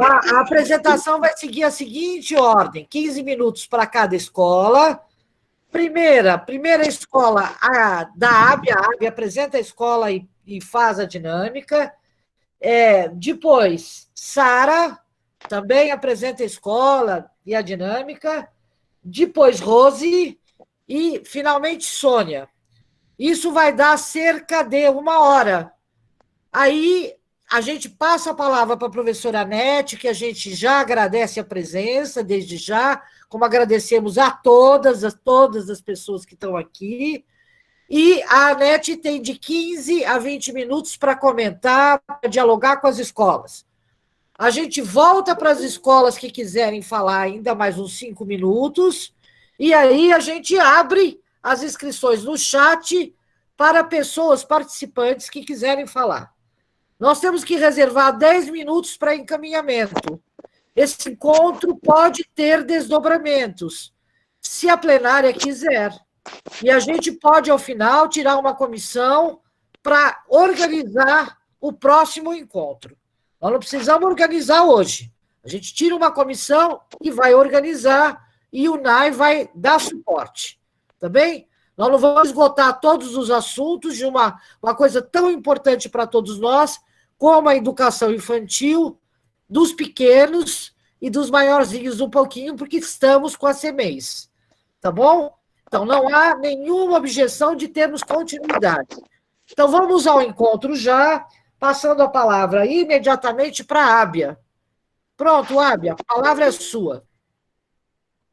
A apresentação vai seguir a seguinte ordem: 15 minutos para cada escola. Primeira escola da ABIA, a ABIA apresenta a escola e faz a dinâmica. Depois, Sara também apresenta a escola e a dinâmica. Depois, Rose e, finalmente, Sônia. Isso vai dar cerca de 1 hora. Aí, a gente passa a palavra para a professora Anete, que a gente já agradece a presença, desde já, como agradecemos a todas as pessoas que estão aqui. E a Anete tem de 15 a 20 minutos para comentar, para dialogar com as escolas. A gente volta para as escolas que quiserem falar ainda mais uns 5 minutos, e aí a gente abre as inscrições no chat para pessoas participantes que quiserem falar. Nós temos que reservar 10 minutos para encaminhamento. Esse encontro pode ter desdobramentos, se a plenária quiser. E a gente pode, ao final, tirar uma comissão para organizar o próximo encontro. Nós não precisamos organizar hoje. A gente tira uma comissão e vai organizar, e o NAI vai dar suporte. Tá bem? Nós não vamos esgotar todos os assuntos de uma coisa tão importante para todos nós, como a educação infantil, dos pequenos e dos maiorzinhos um pouquinho, porque estamos com as CMEIs. Tá bom? Então, não há nenhuma objeção de termos continuidade. Então, vamos ao encontro já, passando a palavra imediatamente para a Ábia. Pronto, Ábia, a palavra é sua.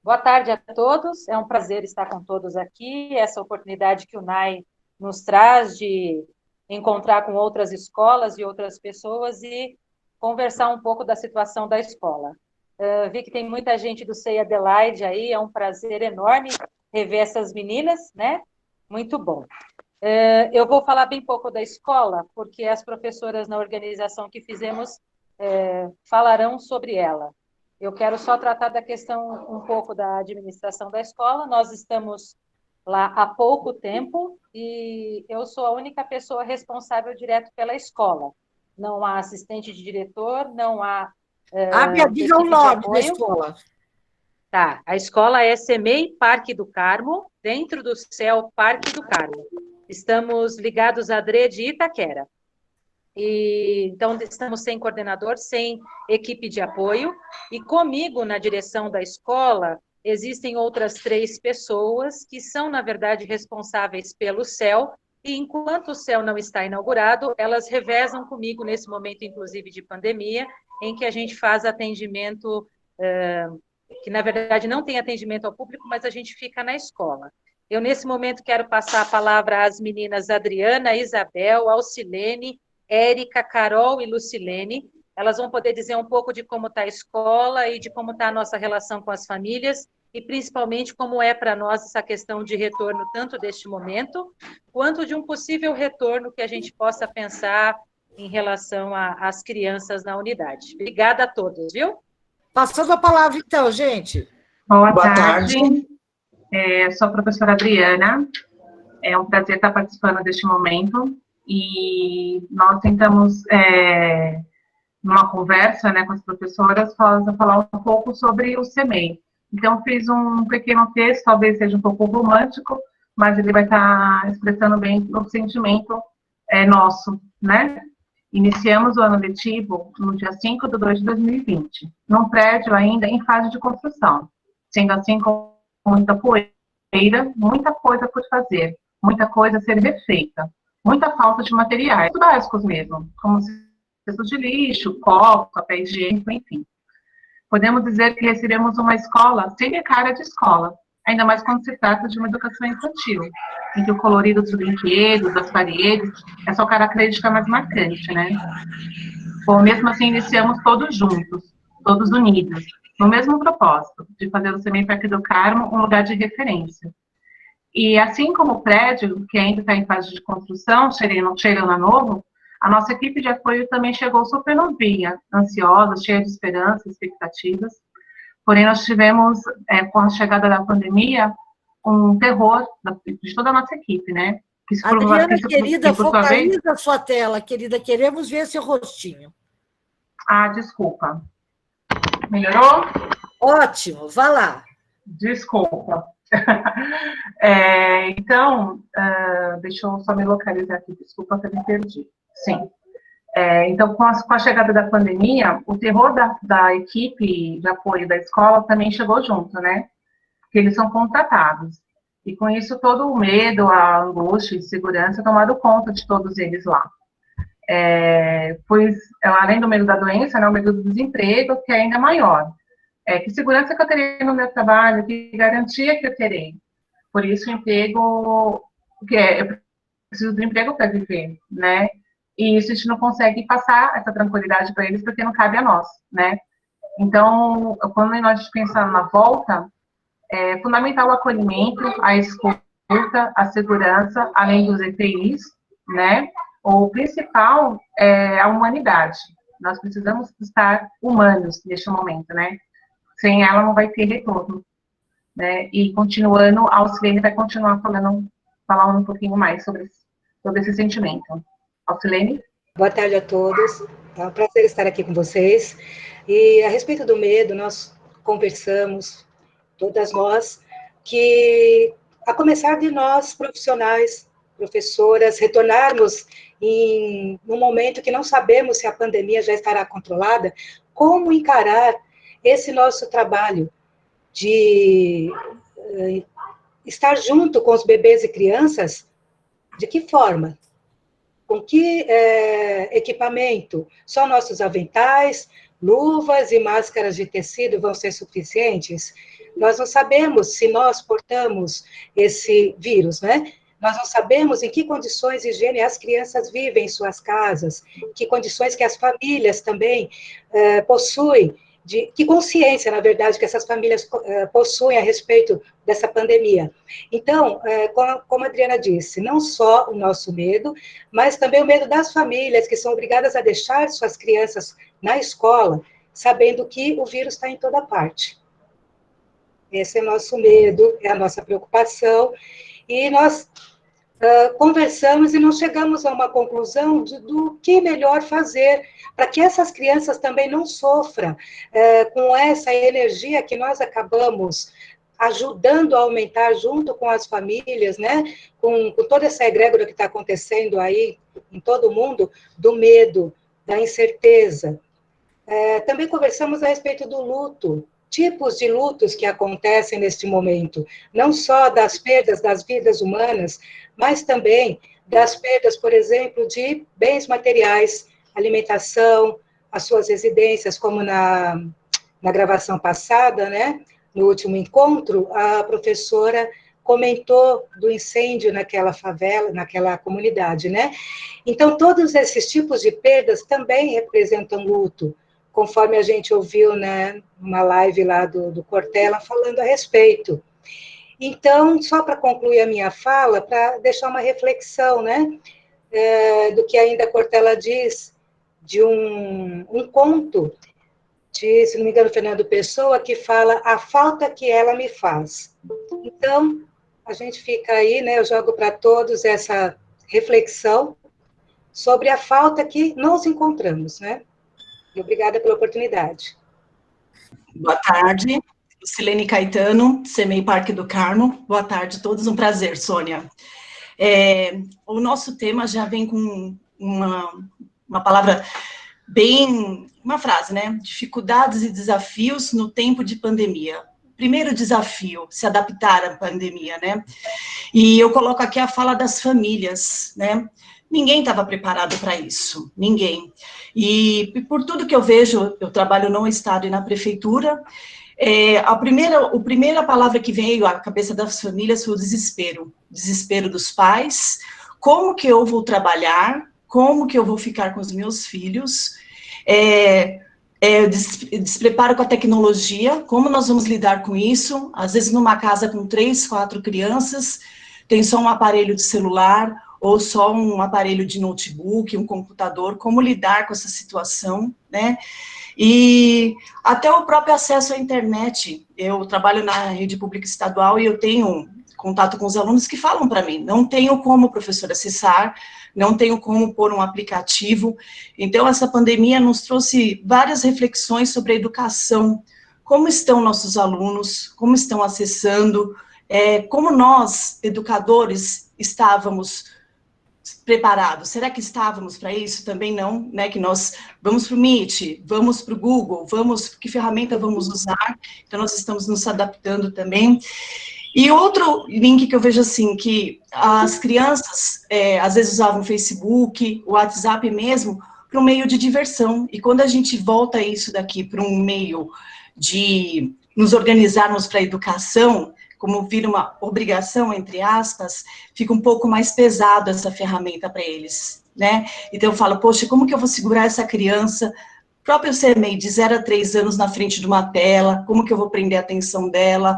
Boa tarde a todos, é um prazer estar com todos aqui, essa oportunidade que o NAI nos traz de encontrar com outras escolas e outras pessoas e conversar um pouco da situação da escola. Vi que tem muita gente do CEI Adelaide aí, é um prazer enorme rever essas meninas, né? Muito bom. Eu vou falar bem pouco da escola, porque as professoras na organização que fizemos falarão sobre ela. Eu quero só tratar da questão um pouco da administração da escola. Nós estamos lá há pouco tempo e eu sou a única pessoa responsável direto pela escola. Não há assistente de diretor, não há... Ábia, diga o nome da escola. Tá, a escola é CEMEI Parque do Carmo, dentro do CEL Parque do Carmo. Estamos ligados à DRE de Itaquera. Então, estamos sem coordenador, sem equipe de apoio, e comigo, na direção da escola, existem outras 3 pessoas que são, na verdade, responsáveis pelo CEL, e enquanto o CEL não está inaugurado, elas revezam comigo nesse momento, inclusive, de pandemia, em que a gente faz atendimento, que, na verdade, não tem atendimento ao público, mas a gente fica na escola. Eu, nesse momento, quero passar a palavra às meninas Adriana, Isabel, Alcilene, Érica, Carol e Lucilene. Elas vão poder dizer um pouco de como está a escola e de como está a nossa relação com as famílias e, principalmente, como é para nós essa questão de retorno, tanto deste momento, quanto de um possível retorno que a gente possa pensar em relação às crianças na unidade. Obrigada a todos, viu? Passando a palavra, então, gente. Boa tarde. Sou a professora Adriana. É um prazer estar participando deste momento. E nós tentamos, numa conversa, né, com as professoras, falar um pouco sobre o CEMEI. Então, fiz um pequeno texto, talvez seja um pouco romântico, mas ele vai estar expressando bem o sentimento nosso, né? Iniciamos o ano letivo no dia 5/2/2020, num prédio ainda em fase de construção, sendo assim com muita poeira, muita coisa por fazer, muita coisa a ser refeita, muita falta de materiais básicos mesmo, como cestos de lixo, copo, papel higiênico, enfim. Podemos dizer que recebemos uma escola sem a cara de escola, ainda mais quando se trata de uma educação infantil, em que o colorido dos brinquedos, das paredes, é sua característica mais marcante, né? Bom, mesmo assim, iniciamos todos juntos, todos unidos, no mesmo propósito, de fazer o CEMEI Parque do Carmo um lugar de referência. E assim como o prédio, que ainda está em fase de construção, cheirando a novo, a nossa equipe de apoio também chegou super novinha, ansiosa, cheia de esperanças, expectativas. Porém, nós tivemos, com a chegada da pandemia, um terror de toda a nossa equipe, né? Adriana, querida, focaliza a sua tela, querida, queremos ver seu rostinho. Desculpa. Melhorou? Ótimo, vá lá. Desculpa. Então, deixa eu só me localizar aqui, desculpa que eu me perdi. Sim. Então, com a chegada da pandemia, o terror da equipe de apoio da escola também chegou junto, né? Porque eles são contratados. E com isso, todo o medo, a angústia e insegurança tomaram conta de todos eles lá. Pois, além do medo da doença, né, o medo do desemprego, que é ainda maior. Que segurança que eu terei no meu trabalho, que garantia que eu terei. Por isso, o emprego, eu preciso do emprego para viver, né? E isso a gente não consegue passar essa tranquilidade para eles, porque não cabe a nós, né? Então, quando nós pensamos na volta, é fundamental o acolhimento, a escuta, a segurança, além dos EPIs, né? O principal é a humanidade. Nós precisamos estar humanos neste momento, né? Sem ela não vai ter retorno, né? E continuando, a Alcilene vai continuar falando um pouquinho mais sobre esse sentimento. Alcilene? Boa tarde a todos. É um prazer estar aqui com vocês. E a respeito do medo, nós conversamos, todas nós, que a começar de nós, profissionais, professoras, retornarmos num momento que não sabemos se a pandemia já estará controlada, como encarar esse nosso trabalho de estar junto com os bebês e crianças, de que forma? Com que equipamento? Só nossos aventais, luvas e máscaras de tecido vão ser suficientes? Nós não sabemos se nós portamos esse vírus, né? Nós não sabemos em que condições de higiene as crianças vivem em suas casas, que condições que as famílias também possuem, que consciência, na verdade, que essas famílias possuem a respeito dessa pandemia. Então, como a Adriana disse, não só o nosso medo, mas também o medo das famílias que são obrigadas a deixar suas crianças na escola, sabendo que o vírus está em toda parte. Esse é o nosso medo, é a nossa preocupação, e nós conversamos e não chegamos a uma conclusão do que melhor fazer para que essas crianças também não sofram com essa energia que nós acabamos ajudando a aumentar junto com as famílias, né, com toda essa egrégora que está acontecendo aí em todo o mundo, do medo, da incerteza. Também conversamos a respeito do luto, tipos de lutos que acontecem neste momento, não só das perdas das vidas humanas, mas também das perdas, por exemplo, de bens materiais, alimentação, as suas residências, como na gravação passada, né, no último encontro, a professora comentou do incêndio naquela favela, naquela comunidade, né? Então, todos esses tipos de perdas também representam luto, conforme a gente ouviu, né, numa live lá do Cortella, falando a respeito. Então, só para concluir a minha fala, para deixar uma reflexão, né, do que ainda a Cortella diz, de um conto, de, se não me engano, Fernando Pessoa, que fala a falta que ela me faz. Então, a gente fica aí, né, eu jogo para todos essa reflexão sobre a falta que nos encontramos, né? E obrigada pela oportunidade. Boa tarde, Silene Caetano, CEMEI Parque do Carmo. Boa tarde a todos, um prazer, Sônia. O nosso tema já vem com uma palavra bem, uma frase, né? Dificuldades e desafios no tempo de pandemia. Primeiro desafio, se adaptar à pandemia, né? E eu coloco aqui a fala das famílias, né? Ninguém estava preparado para isso, ninguém. E por tudo que eu vejo, eu trabalho no Estado e na Prefeitura, a primeira palavra que veio à cabeça das famílias foi o desespero. Desespero dos pais, como que eu vou trabalhar, como que eu vou ficar com os meus filhos, despreparo com a tecnologia, como nós vamos lidar com isso, às vezes numa casa com 3, 4 crianças, tem só um aparelho de celular, ou só um aparelho de notebook, um computador, como lidar com essa situação, né? E até o próprio acesso à internet. Eu trabalho na rede pública estadual e eu tenho contato com os alunos que falam para mim, não tenho como, professor, acessar, não tenho como pôr um aplicativo. Então, essa pandemia nos trouxe várias reflexões sobre a educação, como estão nossos alunos, como estão acessando, como nós, educadores, estávamos preparados. Será que estávamos para isso? Também não, né? Que nós vamos para o Meet, vamos para o Google, que ferramenta vamos usar? Então, nós estamos nos adaptando também. E outro link que eu vejo assim, que as crianças, às vezes usavam o Facebook, o WhatsApp mesmo, para um meio de diversão. E quando a gente volta isso daqui para um meio de nos organizarmos para a educação, como vira uma obrigação, entre aspas, fica um pouco mais pesado essa ferramenta para eles, né? Então eu falo, poxa, como que eu vou segurar essa criança, próprio CMEI, de 0 a 3 anos na frente de uma tela, como que eu vou prender a atenção dela,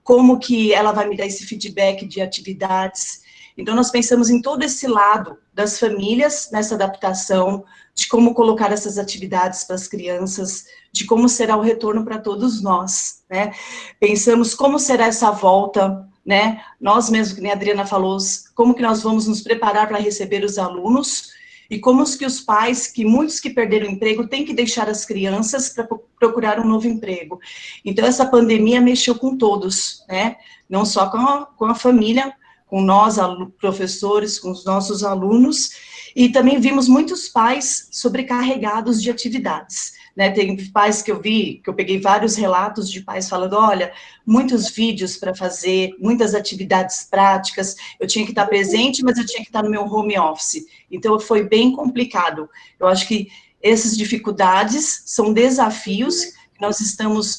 como que ela vai me dar esse feedback de atividades. Então nós pensamos em todo esse lado das famílias nessa adaptação, de como colocar essas atividades para as crianças, de como será o retorno para todos nós, né? Pensamos como será essa volta, né? Nós mesmos, que nem a Adriana falou, como que nós vamos nos preparar para receber os alunos, e como que os pais, que muitos que perderam o emprego, têm que deixar as crianças para procurar um novo emprego. Então, essa pandemia mexeu com todos, né? Não só com a família, com nós, professores, com os nossos alunos, e também vimos muitos pais sobrecarregados de atividades, né? Tem pais que eu vi, que eu peguei vários relatos de pais falando, olha, muitos vídeos para fazer, muitas atividades práticas, eu tinha que estar presente, mas eu tinha que estar no meu home office, então foi bem complicado. Eu acho que essas dificuldades são desafios que nós estamos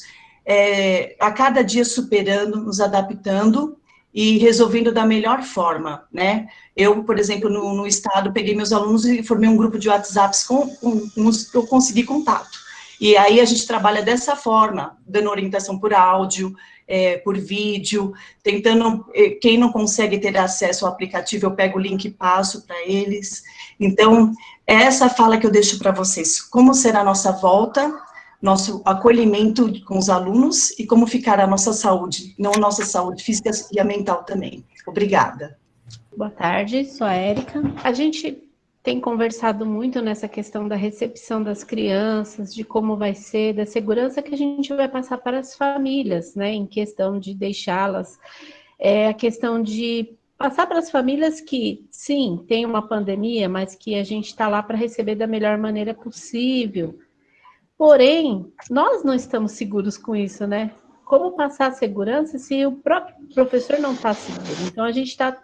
a cada dia superando, nos adaptando e resolvendo da melhor forma, né? Eu, por exemplo, no estado, peguei meus alunos e formei um grupo de WhatsApps com uns que eu consegui contato. E aí a gente trabalha dessa forma, dando orientação por áudio, por vídeo, tentando, quem não consegue ter acesso ao aplicativo, eu pego o link e passo para eles. Então, essa fala que eu deixo para vocês, como será a nossa volta, nosso acolhimento com os alunos e como ficará a nossa saúde, não a nossa saúde física e a mental também. Obrigada. Boa tarde, sou a Érica. A gente tem conversado muito nessa questão da recepção das crianças, de como vai ser, da segurança que a gente vai passar para as famílias, né, em questão de deixá-las, a questão de passar para as famílias que, sim, tem uma pandemia, mas que a gente está lá para receber da melhor maneira possível. Porém, nós não estamos seguros com isso, né? Como passar a segurança se o próprio professor não está seguro? Então, a gente está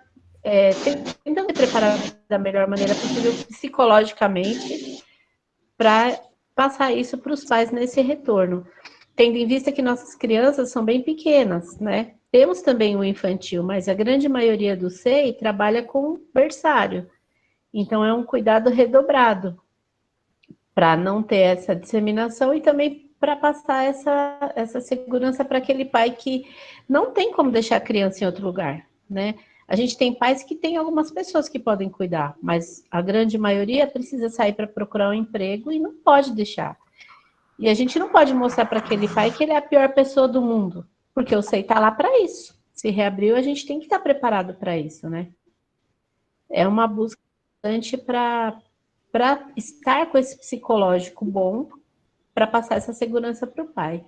tentando preparar da melhor maneira possível psicologicamente para passar isso para os pais nesse retorno. Tendo em vista que nossas crianças são bem pequenas, né? Temos também o infantil, mas a grande maioria do SEI trabalha com berçário. Então, é um cuidado redobrado para não ter essa disseminação e também para passar essa segurança para aquele pai que não tem como deixar a criança em outro lugar, né? A gente tem pais que tem algumas pessoas que podem cuidar, mas a grande maioria precisa sair para procurar um emprego e não pode deixar. E a gente não pode mostrar para aquele pai que ele é a pior pessoa do mundo, porque o SEI está lá para isso. Se reabriu, a gente tem que estar preparado para isso, né? É uma busca constante para estar com esse psicológico bom, para passar essa segurança para o pai.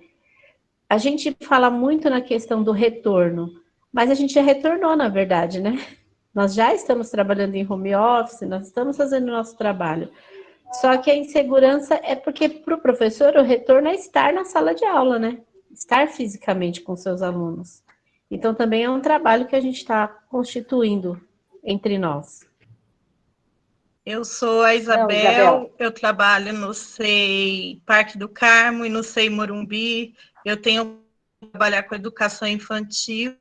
A gente fala muito na questão do retorno, mas a gente já retornou, na verdade, né? Nós já estamos trabalhando em home office, nós estamos fazendo o nosso trabalho. Só que a insegurança é porque, para o professor, o retorno é estar na sala de aula, né? Estar fisicamente com seus alunos. Então, também é um trabalho que a gente está constituindo entre nós. Eu sou a Isabel, eu trabalho no SEI Parque do Carmo e no SEI Morumbi. Eu tenho que trabalhar com educação infantil,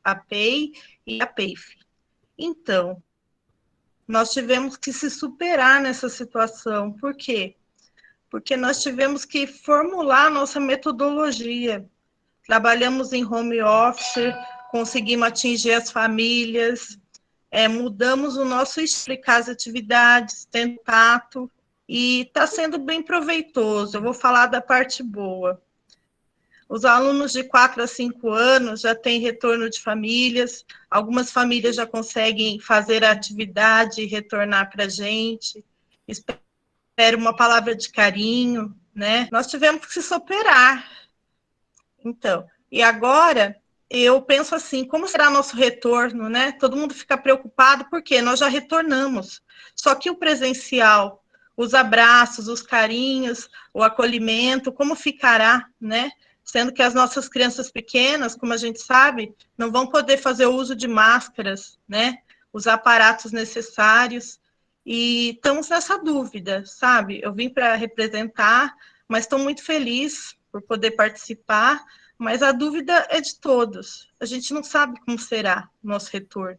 a PEI e a PEIF. Então, nós tivemos que se superar nessa situação. Por quê? Porque nós tivemos que formular a nossa metodologia. Trabalhamos em home office, conseguimos atingir as famílias, mudamos o nosso explicar as atividades, tendo tato, e está sendo bem proveitoso. Eu vou falar da parte boa. Os alunos de 4 a 5 anos já têm retorno de famílias, algumas famílias já conseguem fazer a atividade e retornar para a gente. Espero uma palavra de carinho, né? Nós tivemos que se superar. Então, e agora eu penso assim, como será nosso retorno, né? Todo mundo fica preocupado porque nós já retornamos. Só que o presencial, os abraços, os carinhos, o acolhimento, como ficará, né? Sendo que as nossas crianças pequenas, como a gente sabe, não vão poder fazer o uso de máscaras, né? Os aparatos necessários. E estamos nessa dúvida, sabe? Eu vim para representar, mas estou muito feliz por poder participar, mas a dúvida é de todos. A gente não sabe como será o nosso retorno.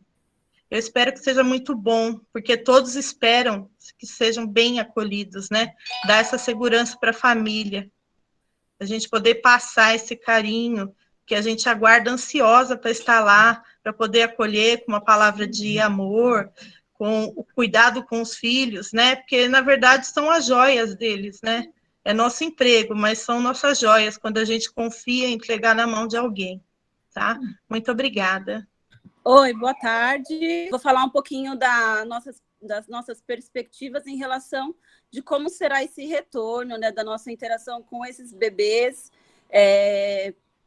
Eu espero que seja muito bom, porque todos esperam que sejam bem acolhidos, né? Dar essa segurança para a família. A gente poder passar esse carinho que a gente aguarda ansiosa para estar lá, para poder acolher com uma palavra de amor, com o cuidado com os filhos, né? Porque, na verdade, são as joias deles, né? É nosso emprego, mas são nossas joias quando a gente confia em entregar na mão de alguém, tá? Muito obrigada. Oi, boa tarde. Vou falar um pouquinho das nossas perspectivas em relação de como será esse retorno, né, da nossa interação com esses bebês,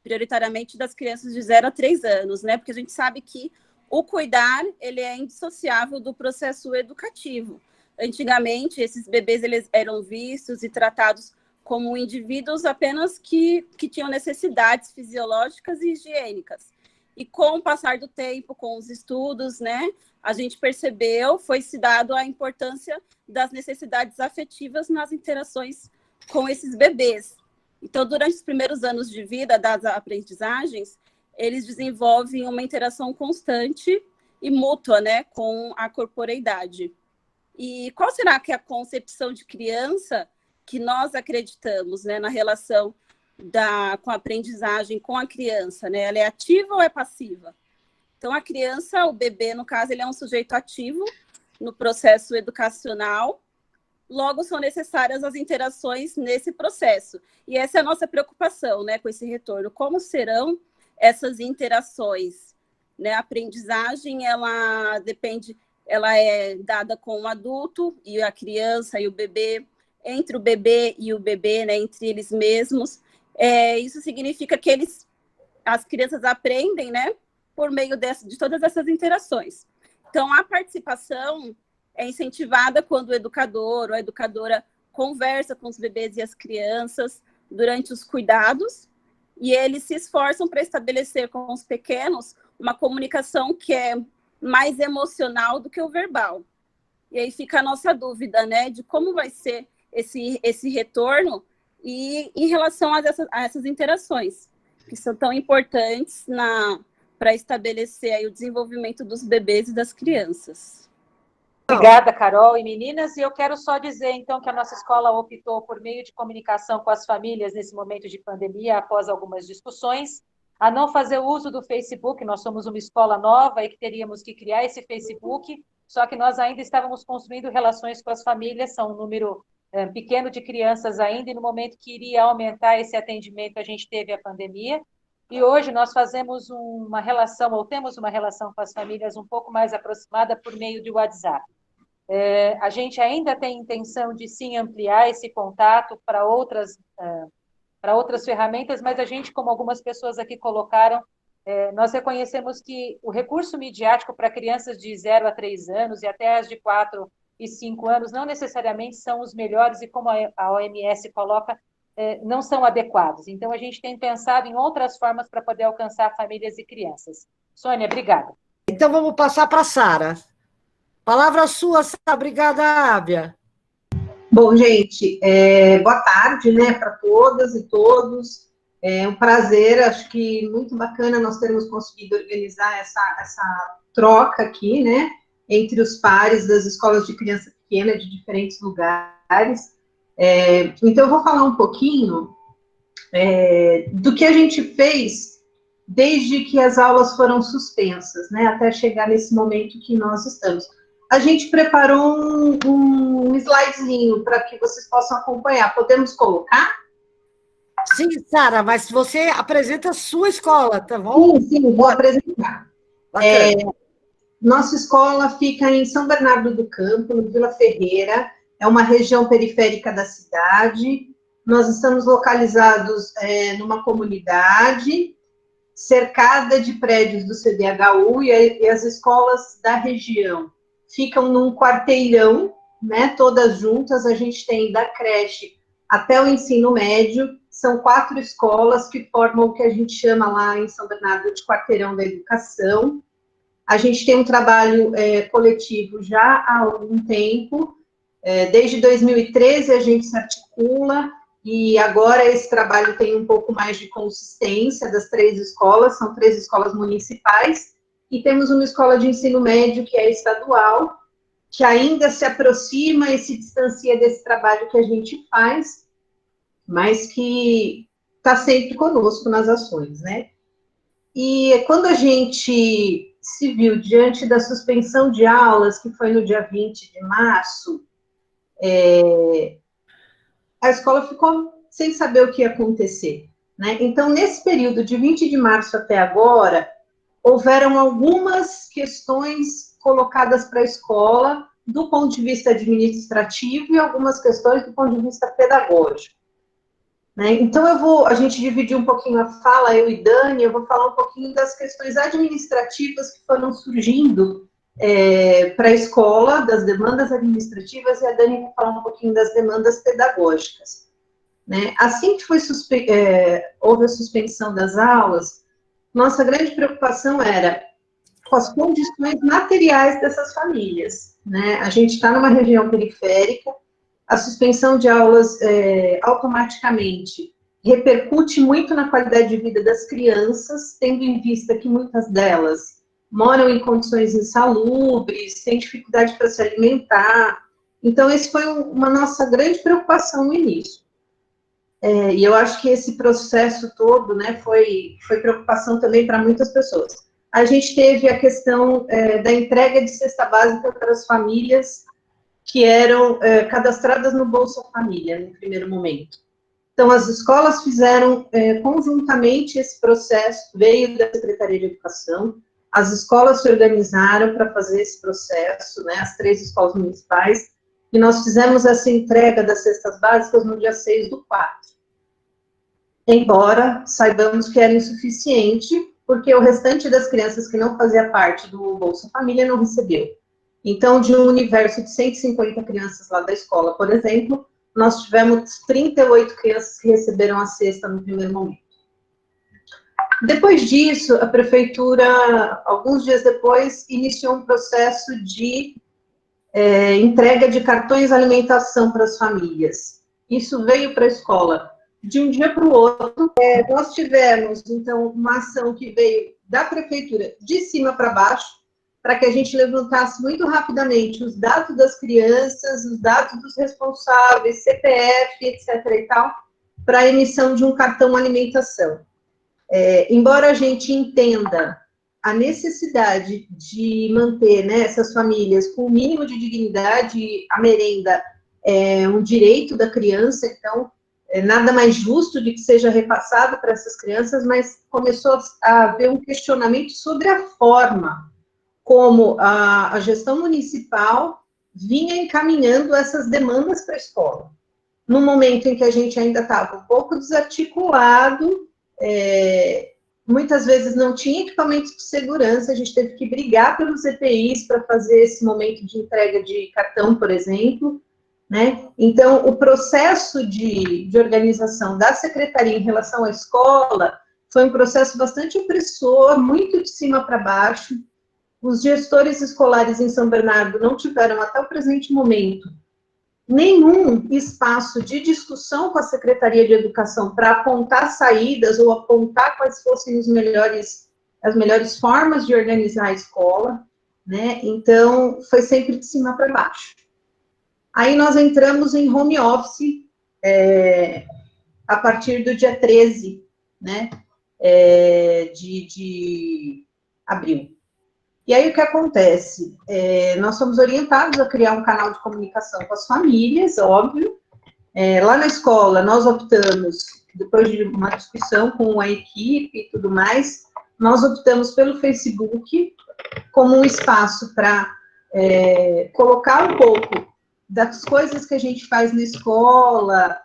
prioritariamente das crianças de 0 a 3 anos, né? Porque a gente sabe que o cuidar, ele é indissociável do processo educativo. Antigamente, esses bebês eles eram vistos e tratados como indivíduos apenas que tinham necessidades fisiológicas e higiênicas. E com o passar do tempo, com os estudos, né, a gente percebeu, foi-se dado a importância das necessidades afetivas nas interações com esses bebês. Então, durante os primeiros anos de vida das aprendizagens, eles desenvolvem uma interação constante e mútua, né, com a corporeidade. E qual será que é a concepção de criança que nós acreditamos, né, na relação com a aprendizagem com a criança, né? Ela é ativa ou é passiva? Então, a criança, o bebê, no caso, ele é um sujeito ativo no processo educacional, logo são necessárias as interações nesse processo. E essa é a nossa preocupação, né, com esse retorno. Como serão essas interações? Né? A aprendizagem, ela é dada com o adulto e a criança e o bebê, entre o bebê e o bebê, né, entre eles mesmos. Isso significa que as crianças aprendem, né, por meio de todas essas interações. Então, a participação é incentivada quando o educador ou a educadora conversa com os bebês e as crianças durante os cuidados, e eles se esforçam para estabelecer com os pequenos uma comunicação que é mais emocional do que o verbal. E aí fica a nossa dúvida, né, de como vai ser esse retorno e em relação a essas interações, que são tão importantes para estabelecer aí o desenvolvimento dos bebês e das crianças. Obrigada, Carol e meninas. E eu quero só dizer, então, que a nossa escola optou por meio de comunicação com as famílias nesse momento de pandemia, após algumas discussões, a não fazer uso do Facebook. Nós somos uma escola nova e que teríamos que criar esse Facebook, só que nós ainda estávamos construindo relações com as famílias, são um número pequeno de crianças ainda, e no momento que iria aumentar esse atendimento, a gente teve a pandemia, e hoje nós fazemos uma relação, ou temos uma relação com as famílias um pouco mais aproximada por meio de WhatsApp. A gente ainda tem intenção de, sim, ampliar esse contato para outras ferramentas, mas a gente, como algumas pessoas aqui colocaram, nós reconhecemos que o recurso midiático para crianças de 0 a 3 anos e até as de 4 e 5 anos não necessariamente são os melhores e, como a OMS coloca, não são adequados. Então, a gente tem pensado em outras formas para poder alcançar famílias e crianças. Sônia, obrigada. Então, vamos passar para a Sara. Palavra sua, Sara. Obrigada, Ábia. Bom, gente, boa tarde, né, para todas e todos. É um prazer, acho que muito bacana nós termos conseguido organizar essa troca aqui, né, entre os pares das escolas de criança pequena de diferentes lugares. Então, eu vou falar um pouquinho do que a gente fez desde que as aulas foram suspensas, né, até chegar nesse momento que nós estamos. A gente preparou um slidezinho para que vocês possam acompanhar. Podemos colocar? Sim, Sara, mas você apresenta a sua escola, tá bom? Sim, vou apresentar. Nossa escola fica em São Bernardo do Campo, no Vila Ferreira, é uma região periférica da cidade. Nós estamos localizados numa comunidade, cercada de prédios do CDHU, e as escolas da região ficam num quarteirão, né, todas juntas. A gente tem da creche até o ensino médio, são 4 escolas que formam o que a gente chama lá em São Bernardo de quarteirão da educação. A gente tem um trabalho coletivo já há algum tempo, desde 2013 a gente se articula, e agora esse trabalho tem um pouco mais de consistência das 3 escolas, são 3 escolas municipais, e temos uma escola de ensino médio que é estadual, que ainda se aproxima e se distancia desse trabalho que a gente faz, mas que está sempre conosco nas ações, né? E quando a gente se viu diante da suspensão de aulas, que foi no dia 20 de março, a escola ficou sem saber o que ia acontecer, né? Então, nesse período de 20 de março até agora, houveram algumas questões colocadas para a escola do ponto de vista administrativo e algumas questões do ponto de vista pedagógico, né? Então, a gente dividiu um pouquinho a fala, eu e Dani, eu vou falar um pouquinho das questões administrativas que foram surgindo para a escola, das demandas administrativas, e a Dani vai falar um pouquinho das demandas pedagógicas, né? Assim que houve a suspensão das aulas, nossa grande preocupação era com as condições materiais dessas famílias, né? A gente está numa região periférica, a suspensão de aulas automaticamente repercute muito na qualidade de vida das crianças, tendo em vista que muitas delas moram em condições insalubres, têm dificuldade para se alimentar. Então, esse foi uma nossa grande preocupação no início. E eu acho que esse processo todo, né, foi preocupação também para muitas pessoas. A gente teve a questão da entrega de cesta básica para as famílias que eram cadastradas no Bolsa Família, no primeiro momento. Então, as escolas fizeram conjuntamente esse processo, veio da Secretaria de Educação, as escolas se organizaram para fazer esse processo, né, as 3 escolas municipais, e nós fizemos essa entrega das cestas básicas no dia 6/4. Embora saibamos que era insuficiente, porque o restante das crianças que não fazia parte do Bolsa Família não recebeu. Então, de um universo de 150 crianças lá da escola, por exemplo, nós tivemos 38 crianças que receberam a cesta no primeiro momento. Depois disso, a prefeitura, alguns dias depois, iniciou um processo de entrega de cartões de alimentação para as famílias. Isso veio para a escola de um dia para o outro. Nós tivemos, então, uma ação que veio da prefeitura de cima para baixo, para que a gente levantasse muito rapidamente os dados das crianças, os dados dos responsáveis, CPF, etc. e tal, para a emissão de um cartão alimentação. Embora a gente entenda a necessidade de manter, né, essas famílias com o mínimo de dignidade, a merenda é um direito da criança, então, nada mais justo de que seja repassado para essas crianças, mas começou a haver um questionamento sobre a forma como a gestão municipal vinha encaminhando essas demandas para a escola. No momento em que a gente ainda estava um pouco desarticulado, muitas vezes não tinha equipamentos de segurança, a gente teve que brigar pelos EPIs para fazer esse momento de entrega de cartão, por exemplo, né? Então, o processo de organização da secretaria em relação à escola foi um processo bastante opressor, muito de cima para baixo. Os gestores escolares em São Bernardo não tiveram, até o presente momento, nenhum espaço de discussão com a Secretaria de Educação para apontar saídas ou apontar quais fossem as melhores formas de organizar a escola, né? Então, foi sempre de cima para baixo. Aí nós entramos em home office a partir do dia 13, né, de abril. E aí, o que acontece? Nós somos orientados a criar um canal de comunicação com as famílias, óbvio. Lá na escola, nós optamos depois de uma discussão com a equipe e tudo mais, nós optamos pelo Facebook como um espaço para colocar um pouco das coisas que a gente faz na escola,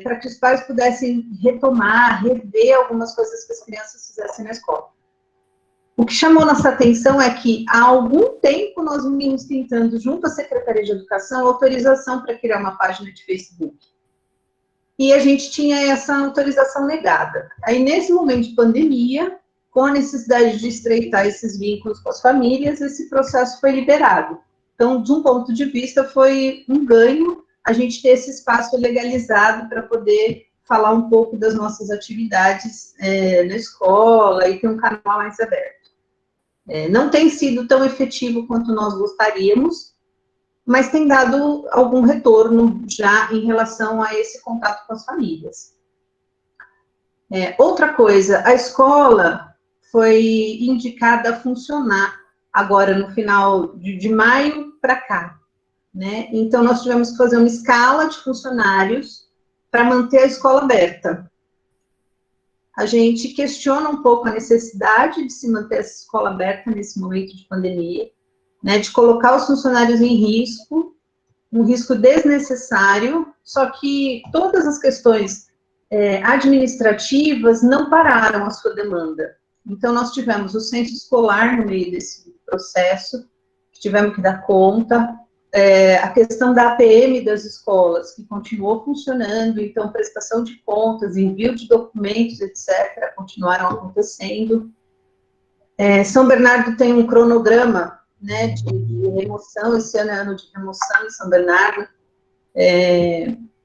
para que os pais pudessem retomar, rever algumas coisas que as crianças fizessem na escola. O que chamou nossa atenção é que, há algum tempo, nós vínhamos tentando, junto à Secretaria de Educação, autorização para criar uma página de Facebook. E a gente tinha essa autorização negada. Aí, nesse momento de pandemia, com a necessidade de estreitar esses vínculos com as famílias, esse processo foi liberado. Então, de um ponto de vista, foi um ganho a gente ter esse espaço legalizado para poder falar um pouco das nossas atividades na escola e ter um canal mais aberto. Não tem sido tão efetivo quanto nós gostaríamos, mas tem dado algum retorno já em relação a esse contato com as famílias. Outra coisa, a escola foi indicada a funcionar agora no final de maio para cá, né? Então, nós tivemos que fazer uma escala de funcionários para manter a escola aberta. A gente questiona um pouco a necessidade de se manter essa escola aberta nesse momento de pandemia, né, de colocar os funcionários em risco, um risco desnecessário, só que todas as questões administrativas não pararam a sua demanda. Então, nós tivemos o centro escolar no meio desse processo, que tivemos que dar conta, a questão da APM das escolas, que continuou funcionando, então, prestação de contas, envio de documentos, etc., continuaram acontecendo. São Bernardo tem um cronograma, né, de remoção, esse ano é ano de remoção em São Bernardo.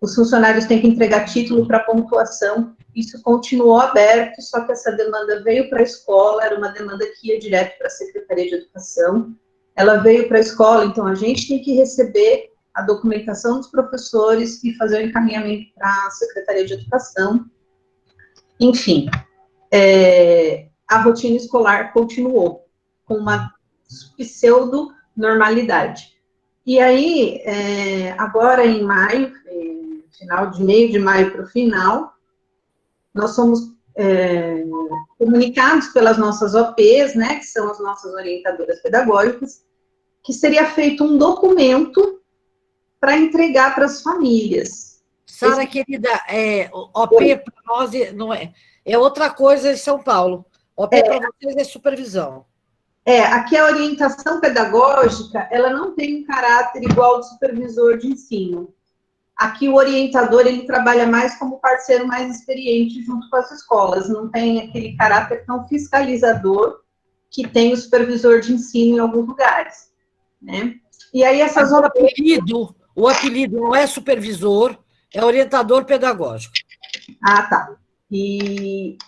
Os funcionários têm que entregar título para pontuação, isso continuou aberto, só que essa demanda veio para a escola, era uma demanda que ia direto para a Secretaria de Educação, ela veio para a escola, então a gente tem que receber a documentação dos professores e fazer o encaminhamento para a Secretaria de Educação. Enfim, a rotina escolar continuou com uma pseudo-normalidade. E aí, agora em maio, final de meio de maio para o final, nós somos comunicados pelas nossas OPs, né, que são as nossas orientadoras pedagógicas, que seria feito um documento para entregar para as famílias. Sara, querida, OP para nós não é outra coisa em São Paulo. OP para vocês é supervisão. Aqui a orientação pedagógica, ela não tem um caráter igual ao do supervisor de ensino. Aqui o orientador, ele trabalha mais como parceiro mais experiente junto com as escolas, não tem aquele caráter tão fiscalizador que tem o supervisor de ensino em alguns lugares, né? E aí essas o apelido não é supervisor, é orientador pedagógico. Ah, tá.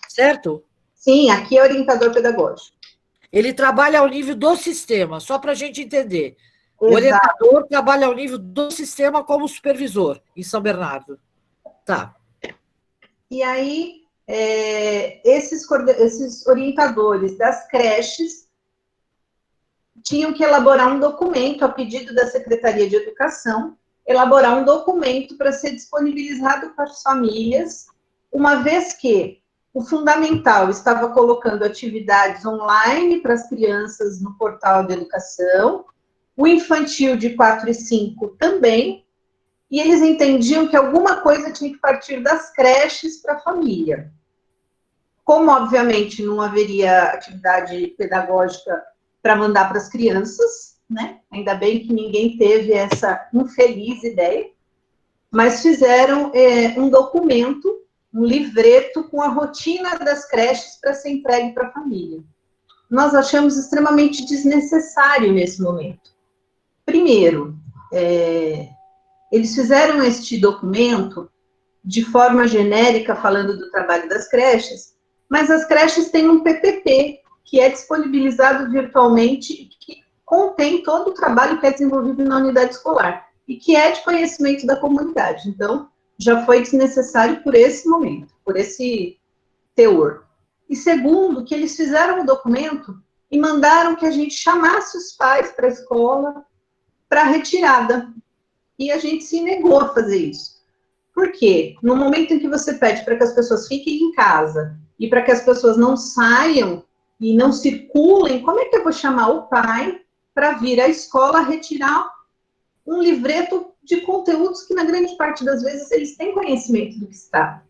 Certo? Sim, aqui é orientador pedagógico. Ele trabalha ao nível do sistema, só para a gente entender. O orientador trabalha ao nível do sistema como supervisor, em São Bernardo. Tá. E aí, esses orientadores das creches tinham que elaborar um documento, a pedido da Secretaria de Educação, elaborar um documento para ser disponibilizado para as famílias, uma vez que o fundamental estava colocando atividades online para as crianças no portal de educação, o infantil de 4 e 5 também, e eles entendiam que alguma coisa tinha que partir das creches para a família. Como, obviamente, não haveria atividade pedagógica para mandar para as crianças, né? Ainda bem que ninguém teve essa infeliz ideia, mas fizeram um documento, um livreto com a rotina das creches para ser entregue para a família. Nós achamos extremamente desnecessário nesse momento. Primeiro, eles fizeram este documento de forma genérica, falando do trabalho das creches, mas as creches têm um PPT, que é disponibilizado virtualmente, que contém todo o trabalho que é desenvolvido na unidade escolar, e que é de conhecimento da comunidade. Então, já foi desnecessário por esse momento, por esse teor. E segundo, que eles fizeram o documento e mandaram que a gente chamasse os pais para a escola para retirada. E a gente se negou a fazer isso. Por quê? No momento em que você pede para que as pessoas fiquem em casa e para que as pessoas não saiam e não circulem, como é que eu vou chamar o pai para vir à escola retirar um livreto de conteúdos que, na grande parte das vezes, eles têm conhecimento do que está,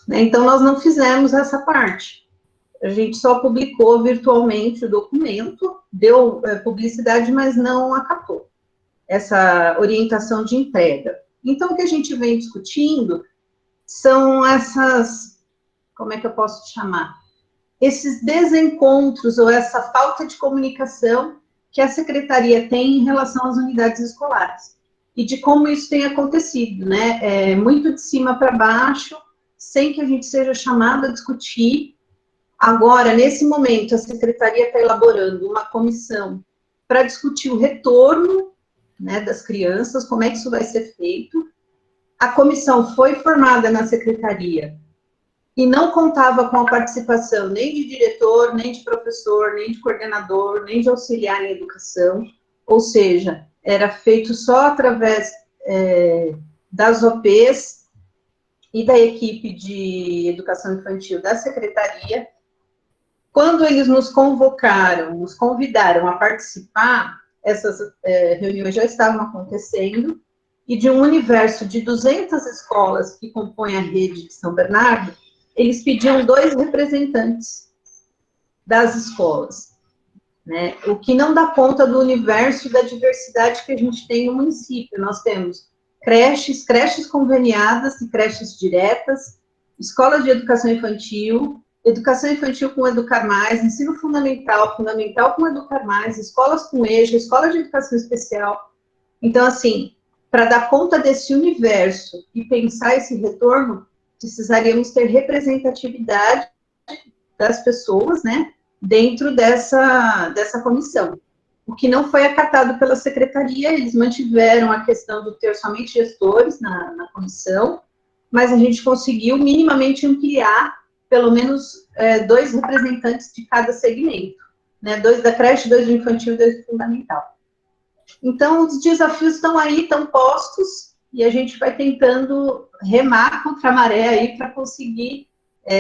né? Então, nós não fizemos essa parte. A gente só publicou virtualmente o documento, deu publicidade, mas não acatou essa orientação de entrega. Então, o que a gente vem discutindo são essas, como é que eu posso chamar? Esses desencontros ou essa falta de comunicação que a secretaria tem em relação às unidades escolares. E de como isso tem acontecido, né? Muito de cima para baixo, sem que a gente seja chamado a discutir. Agora, nesse momento, a secretaria está elaborando uma comissão para discutir o retorno, né, das crianças, como é que isso vai ser feito. A comissão foi formada na secretaria e não contava com a participação nem de diretor, nem de professor, nem de coordenador, nem de auxiliar em educação, ou seja, era feito só através das OPs e da equipe de educação infantil da secretaria. Quando eles nos convocaram, nos convidaram a participar, essas reuniões já estavam acontecendo, e de um universo de 200 escolas que compõem a rede de São Bernardo, eles pediam 2 representantes das escolas, né? O que não dá conta do universo e da diversidade que a gente tem no município. Nós temos creches conveniadas e creches diretas, escolas de educação infantil com Educar Mais, ensino fundamental com Educar Mais, escolas com EJA, escola de educação especial. Então, assim, para dar conta desse universo e pensar esse retorno, precisaríamos ter representatividade das pessoas, né, dentro dessa comissão. O que não foi acatado pela secretaria, eles mantiveram a questão de ter somente gestores na comissão, mas a gente conseguiu minimamente ampliar pelo menos 2 representantes de cada segmento, né, 2 da creche, 2 do infantil e 2 do fundamental. Então, os desafios estão aí, estão postos, e a gente vai tentando remar contra a maré aí para conseguir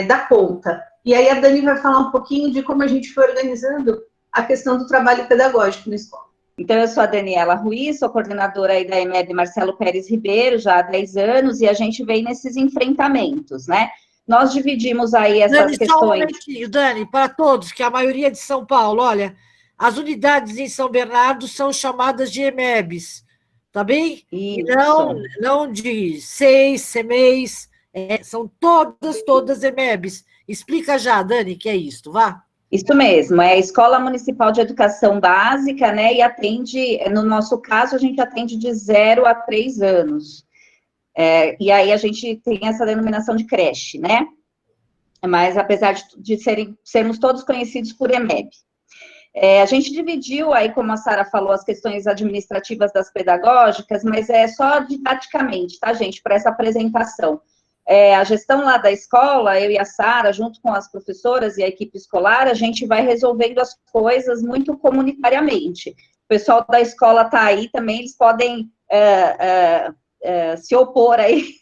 dar conta. E aí a Dani vai falar um pouquinho de como a gente foi organizando a questão do trabalho pedagógico na escola. Então, eu sou a Daniela Ruiz, sou coordenadora aí da EMEB Marcelo Pérez Ribeiro, já há 10 anos, e a gente vem nesses enfrentamentos, né? Nós dividimos aí essas Dani, questões... Só um momentinho, Dani, para todos, que a maioria de São Paulo, olha, as unidades em São Bernardo são chamadas de EMEBs, tá bem? Isso. E não de SEIs, CEMEIs, são todas EMEBs. Explica já, Dani, que é isso, vá. Isso mesmo, é a Escola Municipal de Educação Básica, né, e atende, no nosso caso, a gente atende de 0 a 3 anos. E aí a gente tem essa denominação de creche, né? Mas apesar de sermos todos conhecidos por EMEB. A gente dividiu aí, como a Sara falou, as questões administrativas das pedagógicas, mas é só didaticamente, tá, gente, para essa apresentação. A gestão lá da escola, eu e a Sara, junto com as professoras e a equipe escolar, a gente vai resolvendo as coisas muito comunitariamente. O pessoal da escola está aí também, eles podem se opor aí,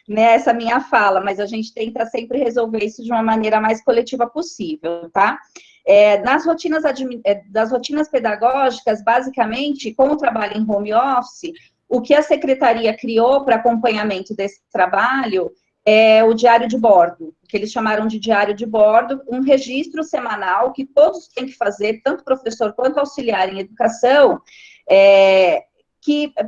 né, essa minha fala, mas a gente tenta sempre resolver isso de uma maneira mais coletiva possível, tá? Das rotinas pedagógicas, basicamente, com o trabalho em home office, o que a secretaria criou para acompanhamento desse trabalho é o diário de bordo, que eles chamaram de diário de bordo, um registro semanal que todos têm que fazer, tanto professor quanto auxiliar em educação,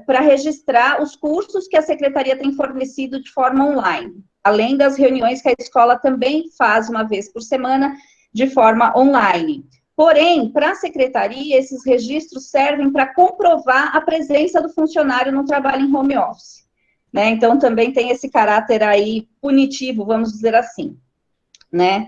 para registrar os cursos que a secretaria tem fornecido de forma online, além das reuniões que a escola também faz uma vez por semana de forma online. Porém, para a secretaria, esses registros servem para comprovar a presença do funcionário no trabalho em home office, né? Então, também tem esse caráter aí punitivo, vamos dizer assim, né?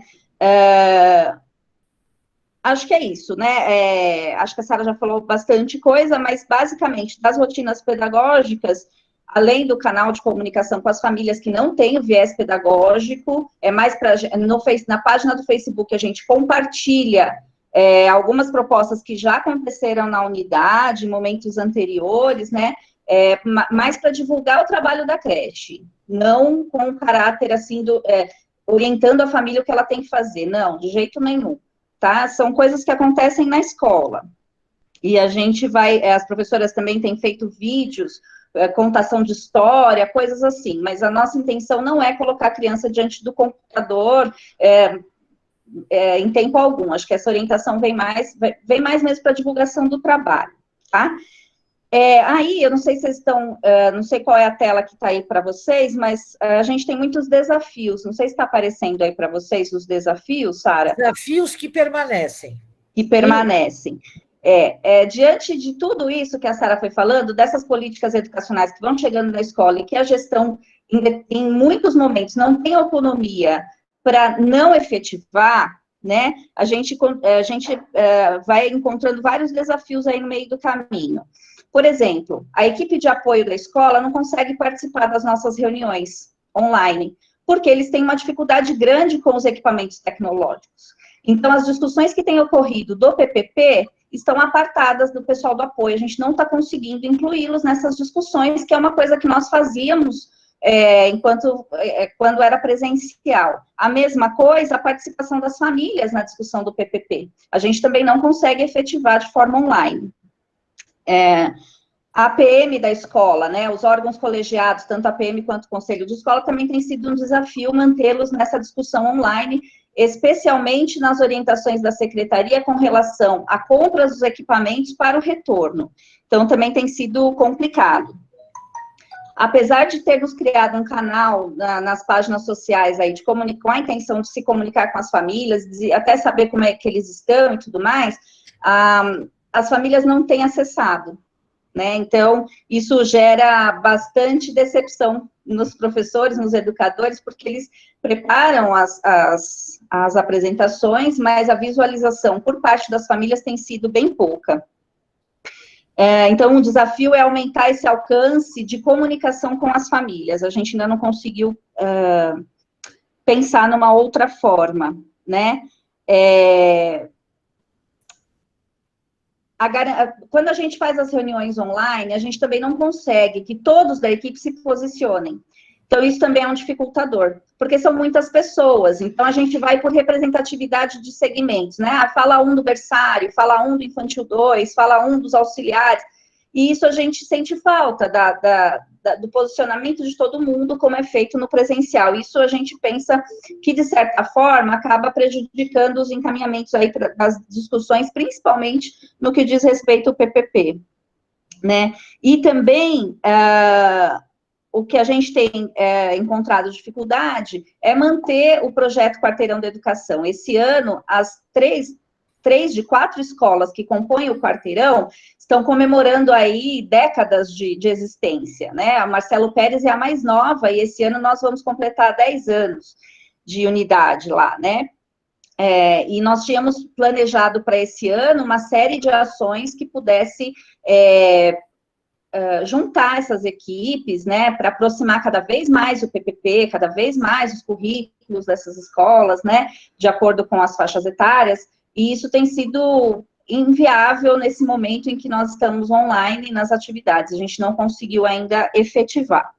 Acho que é isso, né? Acho que a Sara já falou bastante coisa, mas, basicamente, das rotinas pedagógicas, além do canal de comunicação com as famílias que não têm o viés pedagógico, mais na página do Facebook a gente compartilha algumas propostas que já aconteceram na unidade, em momentos anteriores, né, mais para divulgar o trabalho da creche. não com o caráter, assim, orientando a família o que ela tem que fazer. Não, de jeito nenhum, tá? São coisas que acontecem na escola. E a gente as professoras também têm feito vídeos, contação de história, coisas assim, mas a nossa intenção não é colocar a criança diante do computador em tempo algum. Acho que essa orientação vem mais mesmo para a divulgação do trabalho, tá? Aí, eu não sei se vocês estão, não sei qual é a tela que está aí para vocês, mas a gente tem muitos desafios. Não sei se está aparecendo aí para vocês os desafios, Sara? Desafios que permanecem. Que permanecem. Diante de tudo isso que a Sara foi falando, dessas políticas educacionais que vão chegando na escola e que a gestão, em muitos momentos, não tem autonomia para não efetivar, né, a gente vai encontrando vários desafios aí no meio do caminho. Por exemplo, a equipe de apoio da escola não consegue participar das nossas reuniões online, porque eles têm uma dificuldade grande com os equipamentos tecnológicos. Então, as discussões que têm ocorrido do PPP estão apartadas do pessoal do apoio. A gente não está conseguindo incluí-los nessas discussões, que é uma coisa que nós fazíamos quando era presencial. A mesma coisa, a participação das famílias na discussão do PPP. A gente também não consegue efetivar de forma online. A APM da escola, né, os órgãos colegiados, tanto a APM quanto o Conselho de Escola, também tem sido um desafio mantê-los nessa discussão online, especialmente nas orientações da secretaria com relação a compras dos equipamentos para o retorno. Então, também tem sido complicado. Apesar de termos criado um canal nas páginas sociais aí com a intenção de se comunicar com as famílias, de até saber como é que eles estão e tudo mais, as famílias não têm acessado, né? Então, isso gera bastante decepção nos professores, nos educadores, porque eles preparam as apresentações, mas a visualização por parte das famílias tem sido bem pouca. Então, o desafio é aumentar esse alcance de comunicação com as famílias. A gente ainda não conseguiu pensar numa outra forma, né? Quando a gente faz as reuniões online, a gente também não consegue que todos da equipe se posicionem. Então, isso também é um dificultador, porque são muitas pessoas. Então, a gente vai por representatividade de segmentos, né? Fala um do berçário, fala um do infantil 2, fala um dos auxiliares. E isso a gente sente falta do posicionamento de todo mundo, como é feito no presencial. Isso a gente pensa que, de certa forma, acaba prejudicando os encaminhamentos aí das discussões, principalmente no que diz respeito ao PPP, né? E também, o que a gente tem encontrado dificuldade é manter o projeto Quarteirão da Educação. Esse ano, as três de 4 escolas que compõem o Quarteirão estão comemorando aí décadas de existência, né? A Marcelo Pérez é a mais nova, e esse ano nós vamos completar 10 anos de unidade lá, né? E nós tínhamos planejado para esse ano uma série de ações que pudesse juntar essas equipes, né, para aproximar cada vez mais o PPP, cada vez mais os currículos dessas escolas, né, de acordo com as faixas etárias, e isso tem sido inviável nesse momento em que nós estamos online nas atividades. A gente não conseguiu ainda efetivar.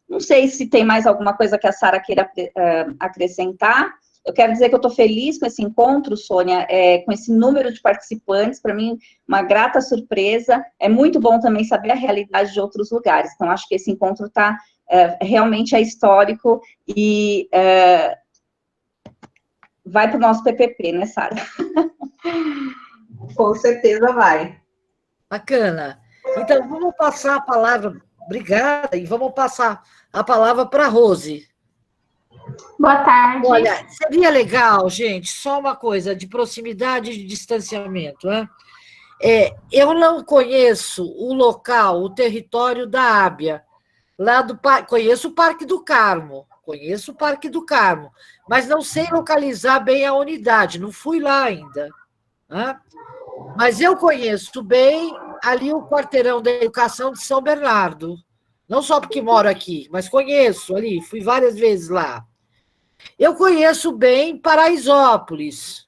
Não sei se tem mais alguma coisa que a Sara queira acrescentar. Eu quero dizer que eu estou feliz com esse encontro, Sônia, com esse número de participantes, para mim, uma grata surpresa. É muito bom também saber a realidade de outros lugares. Então, acho que esse encontro realmente é histórico e vai para o nosso PPP, né, Sara? Com certeza vai. Bacana. Então, vamos passar a palavra, obrigada, e vamos passar a palavra para a Rose. Boa tarde. Olha, seria legal, gente, só uma coisa, de proximidade e de distanciamento, né? Eu não conheço o local, o território da Ábia, conheço o Parque do Carmo, mas não sei localizar bem a unidade, não fui lá ainda, né? Mas eu conheço bem ali o Quarteirão da Educação de São Bernardo, não só porque moro aqui, mas conheço ali, fui várias vezes lá. Eu conheço bem Paraisópolis,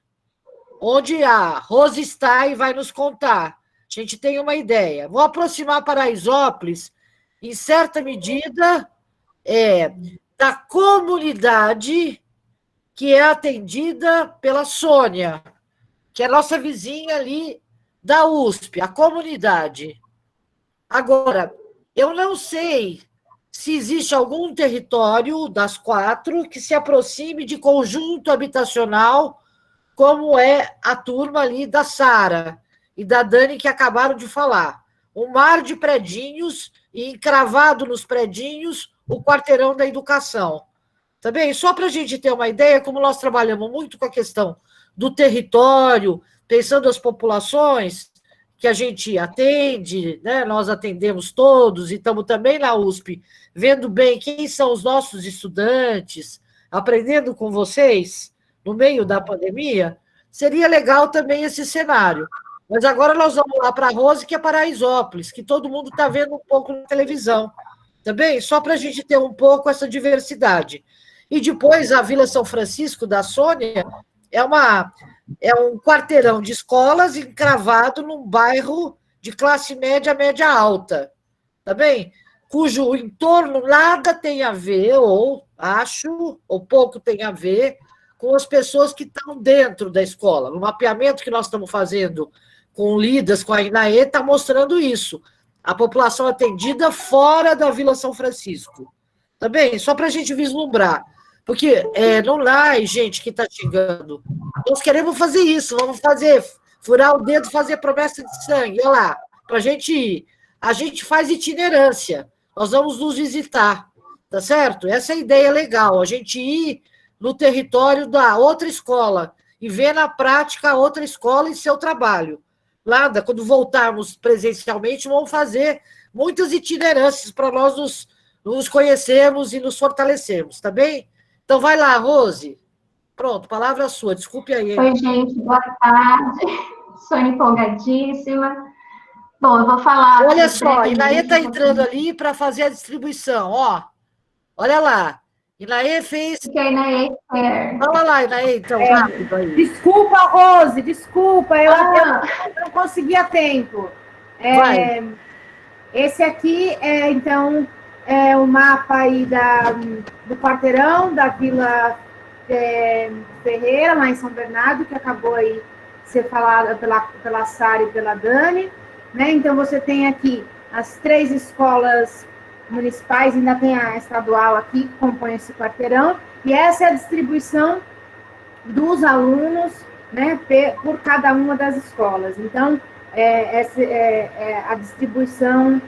onde a Rose está e vai nos contar. A gente tem uma ideia. Vou aproximar Paraisópolis, em certa medida, da comunidade que é atendida pela Sônia, que é nossa vizinha ali da USP, a comunidade. Agora, eu não sei se existe algum território das 4 que se aproxime de conjunto habitacional, como é a turma ali da Sara e da Dani, que acabaram de falar. Um mar de predinhos e encravado nos predinhos o quarteirão da educação. Tá bem? Só para a gente ter uma ideia, como nós trabalhamos muito com a questão do território, pensando as populações que a gente atende, né? Nós atendemos todos e estamos também na USP, vendo bem quem são os nossos estudantes, aprendendo com vocês no meio da pandemia, seria legal também esse cenário. Mas agora nós vamos lá para a Rose, que é Paraisópolis, que todo mundo está vendo um pouco na televisão, tá bem? Só para a gente ter um pouco essa diversidade. E depois a Vila São Francisco, da Sônia, é um quarteirão de escolas encravado num bairro de classe média, média alta, tá bem? Cujo entorno nada tem a ver, ou pouco tem a ver, com as pessoas que estão dentro da escola. No mapeamento que nós estamos fazendo com o Lidas, com a INAE, está mostrando isso. A população atendida fora da Vila São Francisco. Tá bem? Só para a gente vislumbrar. Porque não dá, gente, que está chegando. Nós queremos fazer isso, vamos furar o dedo, fazer promessa de sangue. Olha lá, para a gente ir. A gente faz itinerância. Nós vamos nos visitar, tá certo? Essa é a ideia legal, a gente ir no território da outra escola e ver na prática a outra escola e seu trabalho. Lá, quando voltarmos presencialmente, vamos fazer muitas itinerâncias para nós nos conhecermos e nos fortalecermos, tá bem? Então, vai lá, Rose. Pronto, palavra sua, desculpe aí. Oi, gente, boa tarde. Sou empolgadíssima. Bom, eu vou falar... Olha só, a Inaê está entrando ali para fazer a distribuição, ó. Olha lá. Inaê fez... Que a Inaê quer. Fala lá, Inaê, então, rápido aí. Desculpa, Rose, desculpa, eu não consegui a tempo. Esse aqui então, é o mapa aí do quarteirão da Vila Ferreira, lá em São Bernardo, que acabou aí de ser falada pela Sara e pela Dani, né? Então, você tem aqui as 3 escolas municipais, ainda tem a estadual aqui, que compõe esse quarteirão, e essa é a distribuição dos alunos, né, por cada uma das escolas. Então, a distribuição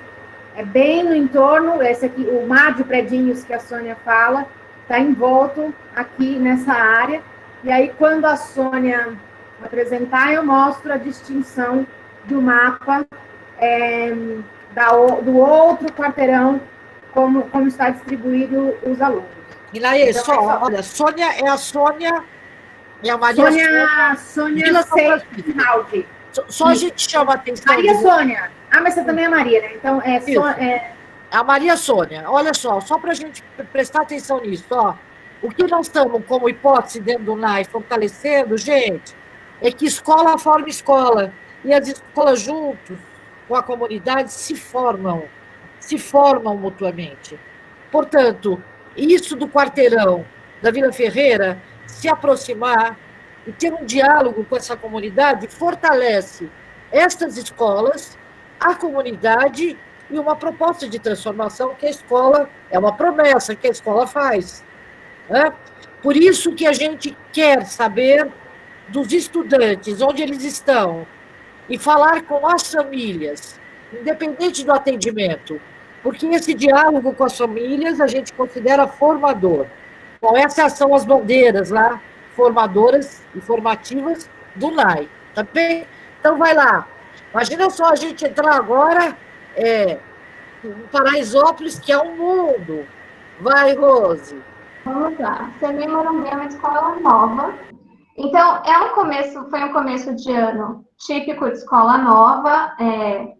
é bem no entorno, esse aqui, o mar de predinhos que a Sônia fala, está envolto aqui nessa área, e aí quando a Sônia apresentar, eu mostro a distinção do mapa do outro quarteirão, como está distribuído os alunos. Inaê, então, olha, Sônia é a Sônia e a Maria Sônia Seixaldi. Só a gente chama a atenção. Maria Sônia. Ah, mas você também é Maria, né? Então, a Maria Sônia. Olha só para a gente prestar atenção nisso, ó. O que nós estamos, como hipótese dentro do NAI, fortalecendo, gente, é que escola forma escola. E as escolas, juntos com a comunidade, se formam mutuamente. Portanto, isso do quarteirão da Vila Ferreira, se aproximar e ter um diálogo com essa comunidade, fortalece estas escolas, a comunidade e uma proposta de transformação que a escola, é uma promessa que a escola faz. Né? Por isso que a gente quer saber dos estudantes, onde eles estão, e falar com as famílias, independente do atendimento, porque esse diálogo com as famílias a gente considera formador. Bom, essas são as bandeiras lá, formadoras e formativas do NAI, tá bem? Então, vai lá. Imagina só a gente entrar agora em Paraisópolis, que é um mundo. Vai, Rose. Vamos lá. CEMEI Morumbi é uma escola nova. Então, foi um começo de ano típico de escola nova,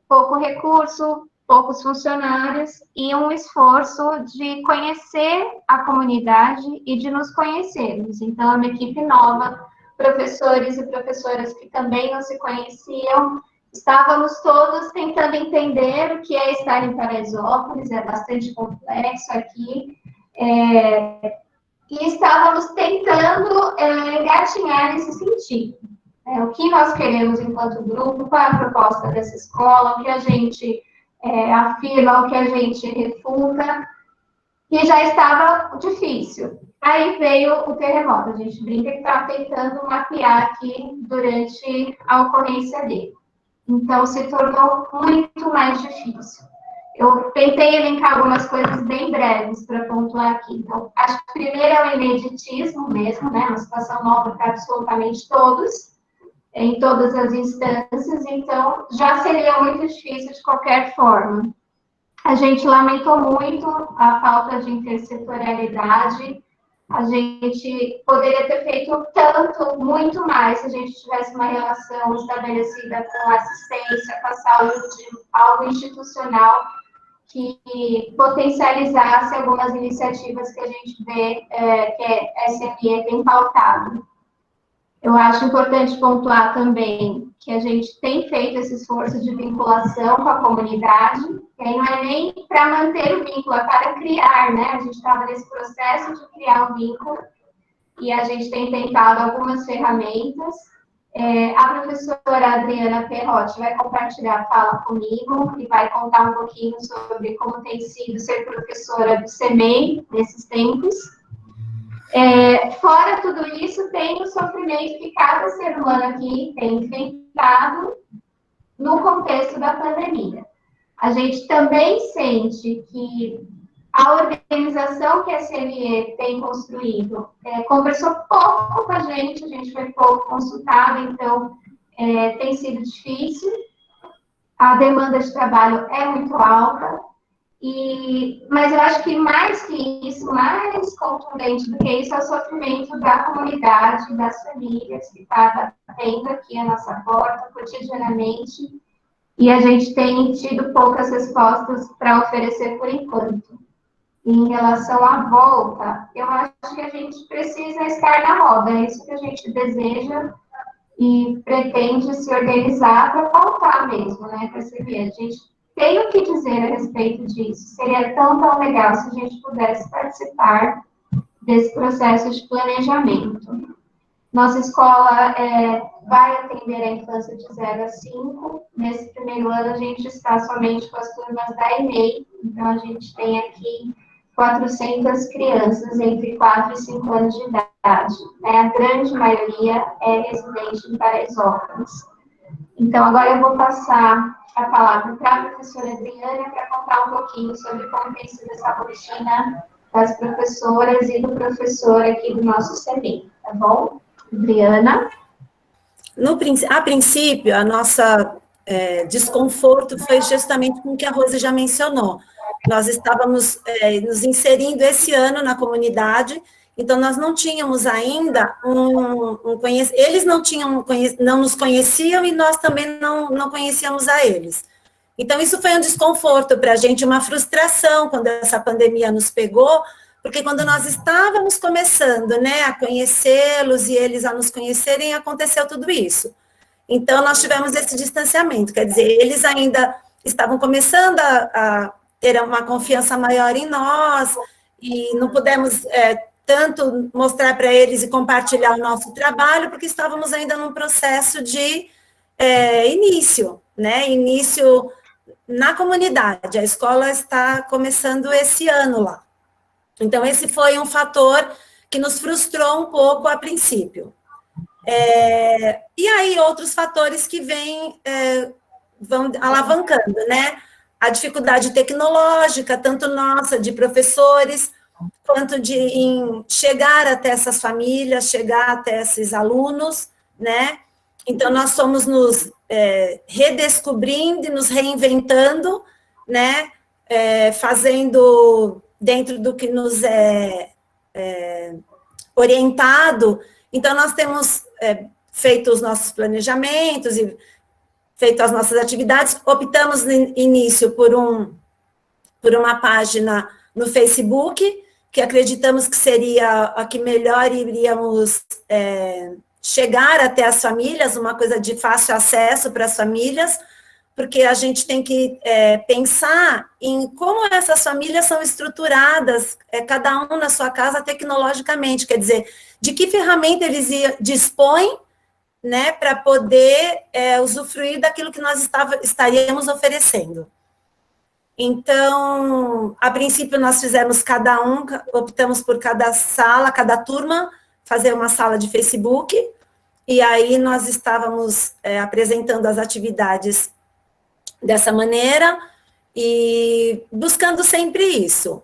pouco recurso, poucos funcionários e um esforço de conhecer a comunidade e de nos conhecermos. Então, é uma equipe nova, professores e professoras que também não se conheciam. Estávamos todos tentando entender o que é estar em Paraisópolis, é bastante complexo aqui. E estávamos tentando engatinhar nesse sentido. O que nós queremos enquanto grupo, qual é a proposta dessa escola, o que a gente afirma, o que a gente refuta, e já estava difícil. Aí veio o terremoto, a gente brinca que estava tentando mapear aqui durante a ocorrência dele. Então, se tornou muito mais difícil. Eu tentei elencar algumas coisas bem breves para pontuar aqui. Então, acho que primeiro é o ineditismo mesmo, né? Uma situação nova para absolutamente todos, em todas as instâncias, então já seria muito difícil de qualquer forma. A gente lamentou muito a falta de intersetorialidade, a gente poderia ter feito tanto, muito mais, se a gente tivesse uma relação estabelecida com a assistência, com a saúde, algo institucional que potencializasse algumas iniciativas que a gente vê que a SME tem pautado. Eu acho importante pontuar também que a gente tem feito esse esforço de vinculação com a comunidade, que aí não é nem para manter o vínculo, é para criar, né? A gente estava nesse processo de criar o vínculo e a gente tem tentado algumas ferramentas. A professora Adriana Perrotti vai compartilhar a fala comigo e vai contar um pouquinho sobre como tem sido ser professora do CEMEI nesses tempos. Fora tudo isso, tem o sofrimento que cada ser humano aqui tem enfrentado no contexto da pandemia. A gente também sente que a organização que a SME tem construído conversou pouco com a gente foi pouco consultada, então tem sido difícil. A demanda de trabalho é muito alta. Mas eu acho que mais que isso, mais contundente do que isso, é o sofrimento da comunidade, das famílias, que está batendo aqui a nossa porta cotidianamente, e a gente tem tido poucas respostas para oferecer por enquanto. Em relação à volta, eu acho que a gente precisa estar na roda, é isso que a gente deseja e pretende se organizar para voltar mesmo, né, para servir. A gente tem o que dizer a respeito disso. Seria tão legal se a gente pudesse participar desse processo de planejamento. Nossa escola vai atender a infância de 0 a 5. Nesse primeiro ano, a gente está somente com as turmas da EMEI. Então, a gente tem aqui 400 crianças entre 4 e 5 anos de idade. A grande maioria é residente em Paraisópolis. Então, agora eu vou passar a palavra para a professora Adriana para contar um pouquinho sobre como tem sido essa rotina das professoras e do professor aqui do nosso CEMEI, tá bom? Adriana? A princípio, a nossa desconforto foi justamente com o que a Rose já mencionou. Nós estávamos nos inserindo esse ano na comunidade, então nós não tínhamos ainda eles não nos conheciam e nós também não conhecíamos a eles. Então isso foi um desconforto para a gente, uma frustração quando essa pandemia nos pegou, porque quando nós estávamos começando, né, a conhecê-los e eles a nos conhecerem, aconteceu tudo isso. Então nós tivemos esse distanciamento, quer dizer, eles ainda estavam começando a ter uma confiança maior em nós e não pudemos tanto mostrar para eles e compartilhar o nosso trabalho, porque estávamos ainda num processo de início, né? Início na comunidade. A escola está começando esse ano lá. Então, esse foi um fator que nos frustrou um pouco a princípio. E aí, outros fatores que vão alavancando, né? A dificuldade tecnológica, tanto nossa, de professores, quanto em chegar até essas famílias, chegar até esses alunos, né? Então, nós somos nos redescobrindo e nos reinventando, né? Fazendo dentro do que nos é orientado. Então, nós temos feito os nossos planejamentos e feito as nossas atividades. Optamos, no início, por uma página no Facebook, que acreditamos que seria a que melhor iríamos chegar até as famílias, uma coisa de fácil acesso para as famílias, porque a gente tem que pensar em como essas famílias são estruturadas, cada um na sua casa tecnologicamente, quer dizer, de que ferramenta eles dispõem, né, para poder usufruir daquilo que nós estaríamos oferecendo. Então, a princípio, nós fizemos optamos por cada sala, cada turma, fazer uma sala de Facebook, e aí nós estávamos apresentando as atividades dessa maneira, e buscando sempre isso,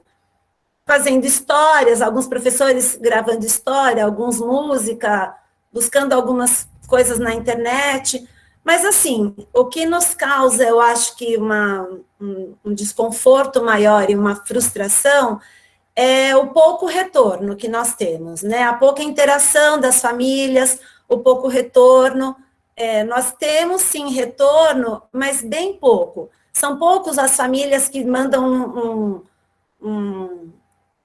fazendo histórias, alguns professores gravando história, alguns música, buscando algumas coisas na internet, mas assim, o que nos causa, eu acho que um desconforto maior e uma frustração é o pouco retorno que nós temos, né? A pouca interação das famílias, o pouco retorno. Nós temos, sim, retorno, mas bem pouco. São poucos as famílias que mandam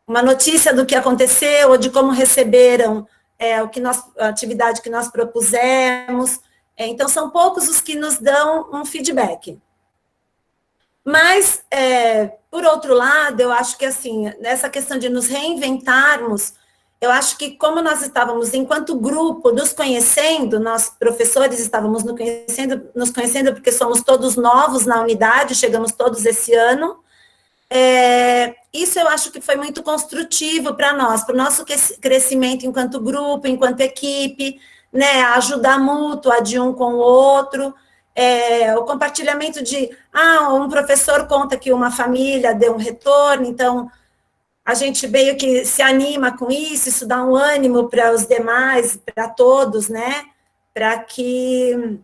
uma notícia do que aconteceu, ou de como receberam a atividade que nós propusemos. Então, são poucos os que nos dão um feedback. Mas, por outro lado, eu acho que, assim, nessa questão de nos reinventarmos, eu acho que como nós estávamos, enquanto grupo, nos conhecendo, nós, professores, estávamos nos conhecendo porque somos todos novos na unidade, chegamos todos esse ano, isso eu acho que foi muito construtivo para nós, para o nosso crescimento enquanto grupo, enquanto equipe, né, a ajuda mútua de um com o outro, o compartilhamento de, um professor conta que uma família deu um retorno, então a gente meio que se anima com isso dá um ânimo para os demais, para todos, né, para que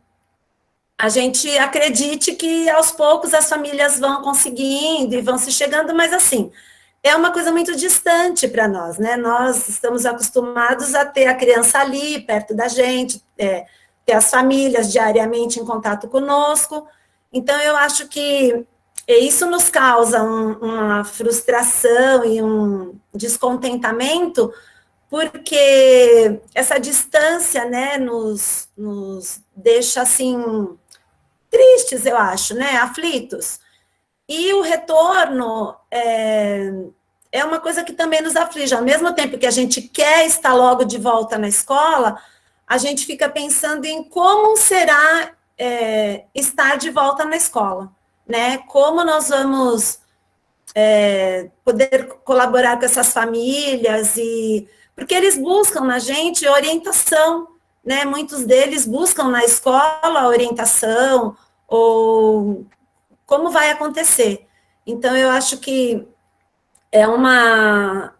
a gente acredite que aos poucos as famílias vão conseguindo e vão se chegando, mas assim, é uma coisa muito distante para nós, né? Nós estamos acostumados a ter a criança ali, perto da gente, ter as famílias diariamente em contato conosco. Então, eu acho que isso nos causa uma frustração e um descontentamento, porque essa distância, né, nos deixa, assim, tristes, eu acho, né, aflitos. E o retorno é uma coisa que também nos aflige. Ao mesmo tempo que a gente quer estar logo de volta na escola, a gente fica pensando em como será estar de volta na escola, né? Como nós vamos poder colaborar com essas famílias, porque eles buscam na gente orientação, né? Muitos deles buscam na escola orientação, ou como vai acontecer. Então, eu acho que é uma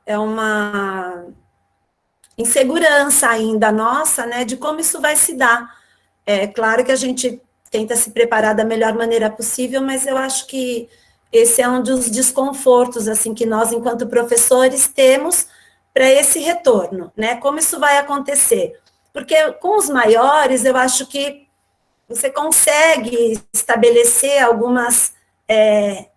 insegurança ainda nossa, né, de como isso vai se dar. É claro que a gente tenta se preparar da melhor maneira possível, mas eu acho que esse é um dos desconfortos, assim, que nós, enquanto professores, temos para esse retorno, né, como isso vai acontecer. Porque com os maiores, eu acho que você consegue estabelecer algumas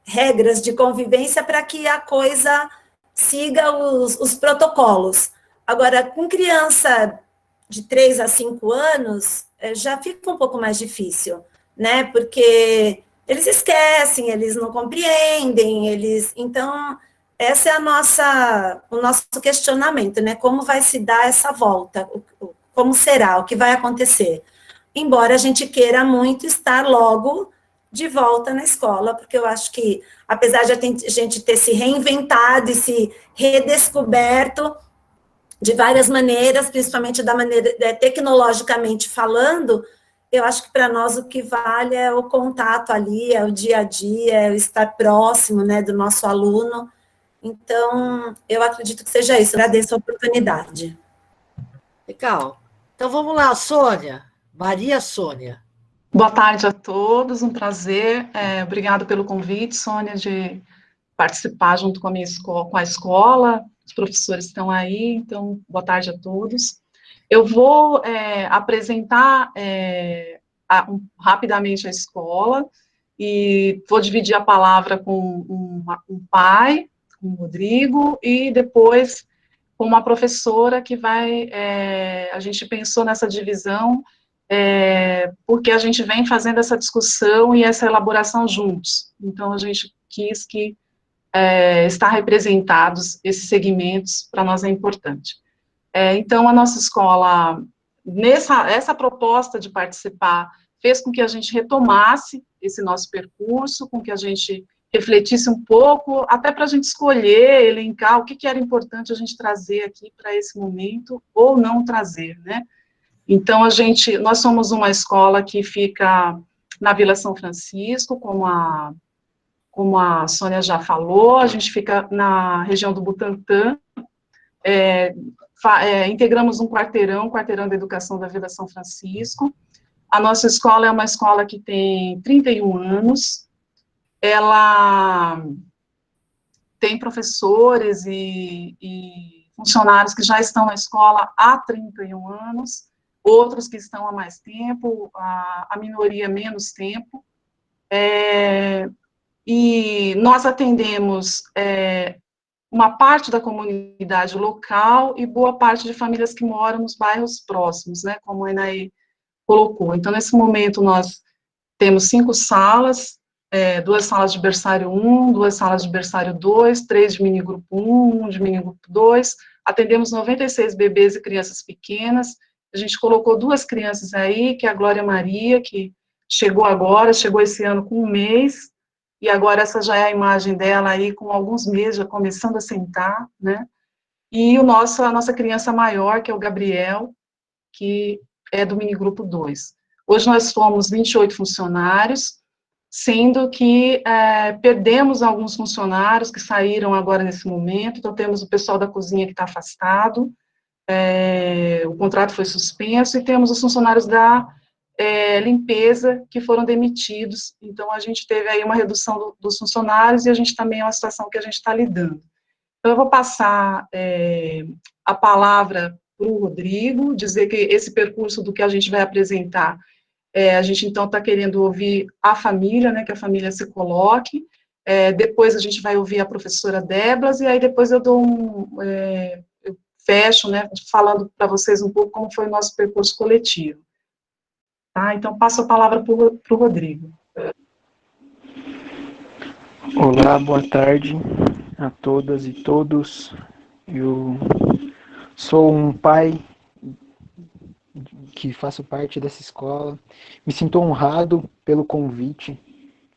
regras de convivência para que a coisa siga os protocolos. Agora, com criança de 3 a 5 anos, já fica um pouco mais difícil, né? Porque eles esquecem, eles não compreendem, então, essa é o nosso questionamento, né? Como vai se dar essa volta? Como será? O que vai acontecer? Embora a gente queira muito estar logo de volta na escola, porque eu acho que, apesar de a gente ter se reinventado e se redescoberto de várias maneiras, principalmente da maneira tecnologicamente falando, eu acho que para nós o que vale é o contato ali, é o dia a dia, é o estar próximo, né, do nosso aluno. Então, eu acredito que seja isso. Agradeço a oportunidade. Legal. Então, vamos lá, Sônia. Maria Sônia. Boa tarde a todos, um prazer. Obrigado pelo convite, Sônia, de participar junto com a escola. Os professores estão aí, então, boa tarde a todos. Eu vou apresentar rapidamente a escola e vou dividir a palavra com um pai, com o Rodrigo, e depois com uma professora que vai... a gente pensou nessa divisão porque a gente vem fazendo essa discussão e essa elaboração juntos. Então, a gente quis que estar representados esses segmentos, para nós é importante. Então, a nossa escola, essa proposta de participar, fez com que a gente retomasse esse nosso percurso, com que a gente refletisse um pouco, até para a gente escolher, elencar o que era importante a gente trazer aqui para esse momento, ou não trazer, né? Então, nós somos uma escola que fica na Vila São Francisco, como a Sônia já falou, a gente fica na região do Butantã, integramos um quarteirão da educação da Vila São Francisco. A nossa escola é uma escola que tem 31 anos, ela tem professores e funcionários que já estão na escola há 31 anos, outros que estão há mais tempo, a minoria menos tempo, e nós atendemos uma parte da comunidade local e boa parte de famílias que moram nos bairros próximos, né, como a Enaí colocou. Então, nesse momento, nós temos 5 salas, 2 salas de berçário 1, 2 salas de berçário 2, 3 de minigrupo 1, 1 de minigrupo 2, atendemos 96 bebês e crianças pequenas, a gente colocou 2 crianças aí, que é a Glória Maria, que chegou esse ano com 1 mês, e agora essa já é a imagem dela aí, com alguns meses, já começando a sentar, né, e a nossa criança maior, que é o Gabriel, que é do minigrupo 2. Hoje nós somos 28 funcionários, sendo que perdemos alguns funcionários que saíram agora nesse momento, então temos o pessoal da cozinha que está afastado, o contrato foi suspenso, e temos os funcionários da limpeza que foram demitidos, então a gente teve aí uma redução dos funcionários, e a gente também é uma situação que a gente está lidando. Então eu vou passar a palavra para o Rodrigo, dizer que esse percurso do que a gente vai apresentar, a gente então está querendo ouvir a família, né, que a família se coloque, depois a gente vai ouvir a professora Déblas, e aí depois eu eu fecho, né, falando para vocês um pouco como foi o nosso percurso coletivo. Tá? Então passo a palavra para o Rodrigo. Olá, boa tarde a todas e todos. Eu sou um pai que faço parte dessa escola. Me sinto honrado pelo convite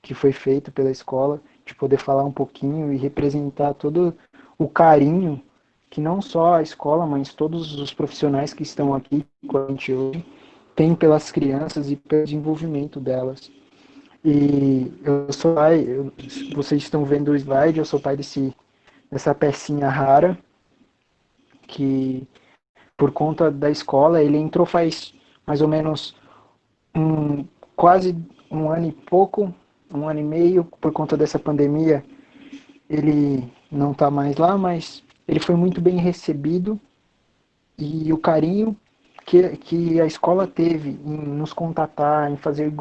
que foi feito pela escola, de poder falar um pouquinho e representar todo o carinho que não só a escola, mas todos os profissionais que estão aqui com a gente hoje têm pelas crianças e pelo desenvolvimento delas. E eu sou pai, vocês estão vendo o slide, eu sou pai dessa pecinha rara, que por conta da escola, ele entrou faz mais ou menos quase 1 ano e pouco, 1 ano e meio, por conta dessa pandemia, ele não está mais lá, mas ele foi muito bem recebido, e o carinho que a escola teve em nos contatar, em fazer...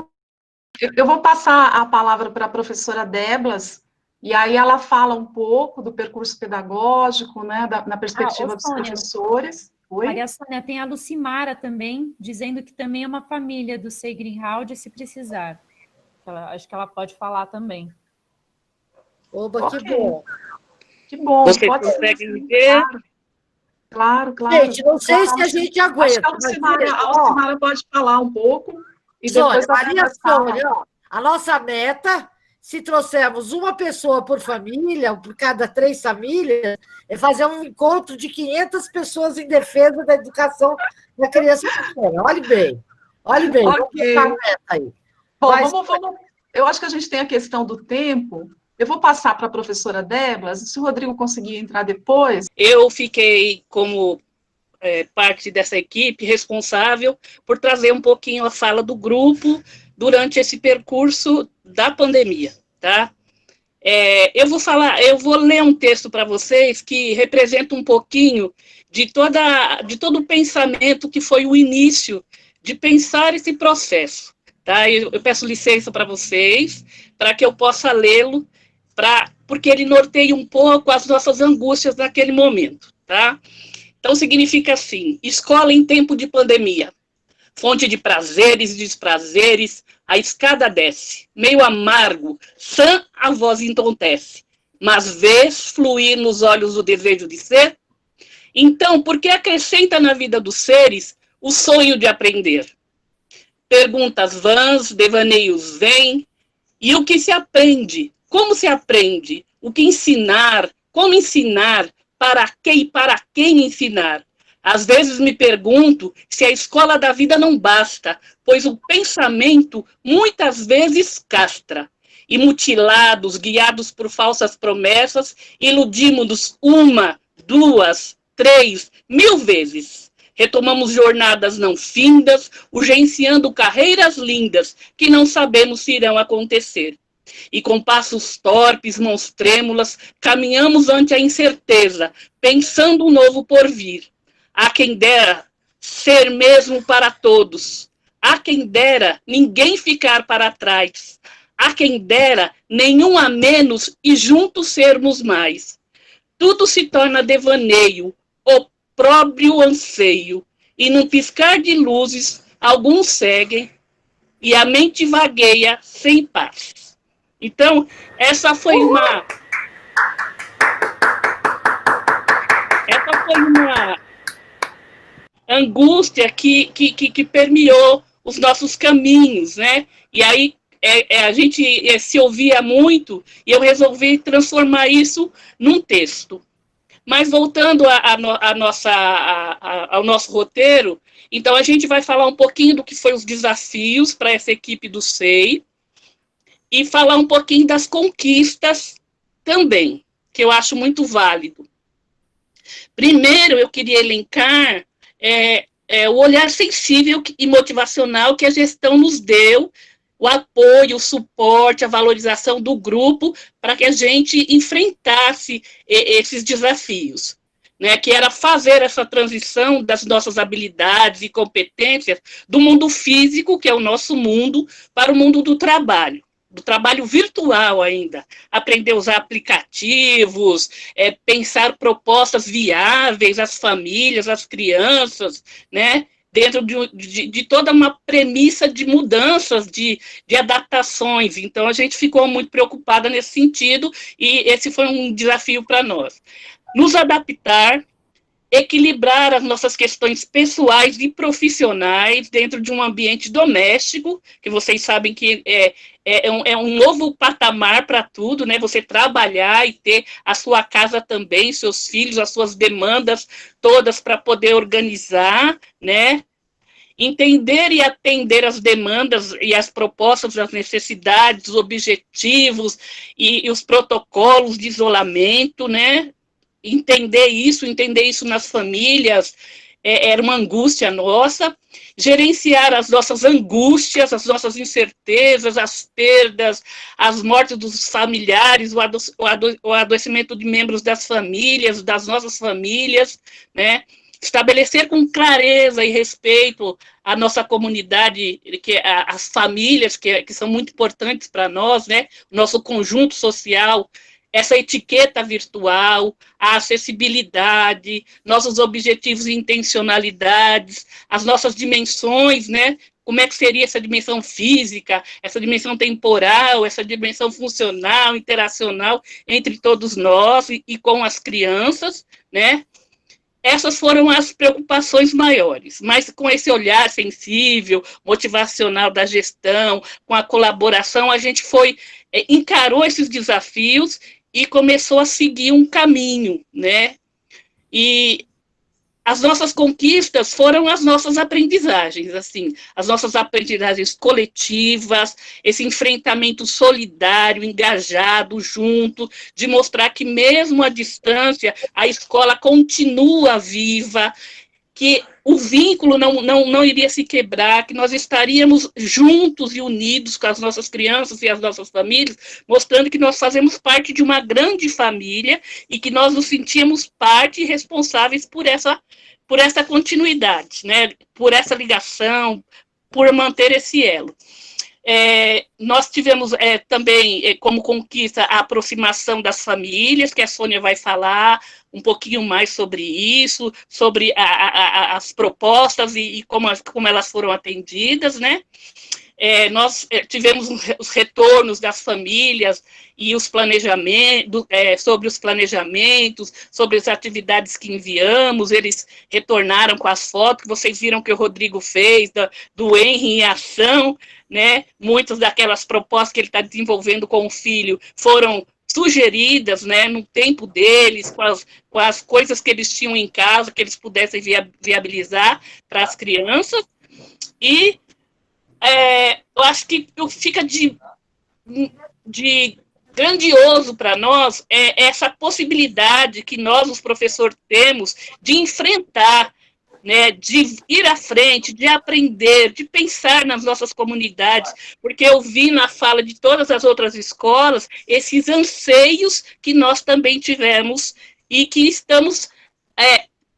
Eu vou passar a palavra para a professora Déblas, e aí ela fala um pouco do percurso pedagógico, né, na perspectiva dos professores. Oi? Maria Sônia, tem a Lucimara também, dizendo que também é uma família do Sei Greenhalgh, se precisar. Acho que ela pode falar também. Oba, okay. Que bom. Que bom. Você consegue me ver? Claro. Gente, não sei se a gente aguenta. A Lucimara pode falar um pouco. E Sônia, Maria Sônia, a nossa meta, se trouxermos uma pessoa por família, por cada 3 famílias, é fazer um encontro de 500 pessoas em defesa da educação da criança pequena. Olhe bem. Okay. Vamos botar a meta aí. Bom, vamos, eu acho que a gente tem a questão do tempo. Eu vou passar para a professora Déblas, se o Rodrigo conseguir entrar depois. Eu fiquei como parte dessa equipe responsável por trazer um pouquinho a fala do grupo durante esse percurso da pandemia, tá? Eu vou ler um texto para vocês que representa um pouquinho de todo o pensamento que foi o início de pensar esse processo, tá? Eu peço licença para vocês, para que eu possa lê-lo, porque ele norteia um pouco as nossas angústias naquele momento, tá? Então, significa assim: escola em tempo de pandemia. fonte de prazeres e desprazeres, a escada desce, meio amargo, sã a voz entontece, mas vês fluir nos olhos o desejo de ser? Então, por que acrescenta na vida dos seres o sonho de aprender? Perguntas vãs, devaneios vêm, e o que se aprende? Como se aprende? O que ensinar? Como ensinar? Para que e para quem ensinar? Às vezes me pergunto se a escola da vida não basta, pois o pensamento muitas vezes castra. E mutilados, guiados por falsas promessas, iludimos-nos 1, 2, 3, 1000 vezes. Retomamos jornadas não findas, urgenciando carreiras lindas, que não sabemos se irão acontecer. E com passos torpes, mãos trêmulas, caminhamos ante a incerteza, pensando um novo porvir. Há quem dera ser mesmo para todos. Há quem dera ninguém ficar para trás. Há quem dera nenhum a menos e juntos sermos mais. Tudo se torna devaneio, opróbrio anseio, e num piscar de luzes, alguns seguem, e a mente vagueia sem paz. Então, essa foi uma angústia que permeou os nossos caminhos, né? E aí a gente se ouvia muito e eu resolvi transformar isso num texto. Mas voltando ao nosso roteiro, então a gente vai falar um pouquinho do que foi os desafios para essa equipe do SEI e falar um pouquinho das conquistas também, que eu acho muito válido. Primeiro, eu queria elencar o olhar sensível e motivacional que a gestão nos deu, o apoio, o suporte, a valorização do grupo para que a gente enfrentasse esses desafios, né, que era fazer essa transição das nossas habilidades e competências do mundo físico, que é o nosso mundo, para o mundo do trabalho virtual ainda, aprender a usar aplicativos, pensar propostas viáveis às famílias, às crianças, né, dentro de toda uma premissa de mudanças, de adaptações. Então, a gente ficou muito preocupada nesse sentido, e esse foi um desafio para nós. Nos adaptar, equilibrar as nossas questões pessoais e profissionais dentro de um ambiente doméstico, que vocês sabem que é um novo patamar para tudo, né? Você trabalhar e ter a sua casa também, seus filhos, as suas demandas todas para poder organizar, né? Entender e atender as demandas e as propostas, as necessidades, os objetivos e os protocolos de isolamento, né? Entender isso nas famílias era uma angústia nossa. Gerenciar as nossas angústias, as nossas incertezas, as perdas, as mortes dos familiares, o adoecimento de membros das famílias, das nossas famílias, né? Estabelecer com clareza e respeito a nossa comunidade, as famílias, que são muito importantes para nós, né? O nosso conjunto social, essa etiqueta virtual, a acessibilidade, nossos objetivos e intencionalidades, as nossas dimensões, né? Como é que seria essa dimensão física, essa dimensão temporal, essa dimensão funcional, interacional entre todos nós e com as crianças, né? Essas foram as preocupações maiores, mas com esse olhar sensível, motivacional da gestão, com a colaboração, a gente encarou esses desafios e começou a seguir um caminho, né? E as nossas conquistas foram as nossas aprendizagens, assim, as nossas aprendizagens coletivas, esse enfrentamento solidário, engajado, junto, de mostrar que mesmo à distância, a escola continua viva, que o vínculo não iria se quebrar, que nós estaríamos juntos e unidos com as nossas crianças e as nossas famílias, mostrando que nós fazemos parte de uma grande família e que nós nos sentíamos parte e responsáveis por essa continuidade, né? Por essa ligação, por manter esse elo. Nós tivemos também como conquista a aproximação das famílias, que a Sônia vai falar um pouquinho mais sobre isso, sobre as propostas e como elas foram atendidas, né? Nós tivemos os retornos das famílias e os planejamentos, sobre os planejamentos, sobre as atividades que enviamos, eles retornaram com as fotos, que vocês viram que o Rodrigo fez, do Henry em ação, né? Muitas daquelas propostas que ele está desenvolvendo com o filho foram sugeridas, né, no tempo deles, com as coisas que eles tinham em casa, que eles pudessem viabilizar para as crianças, e eu acho que fica de grandioso para nós essa possibilidade que nós, os professores, temos de enfrentar, né, de ir à frente, de aprender, de pensar nas nossas comunidades, porque eu vi na fala de todas as outras escolas esses anseios que nós também tivemos e que estamos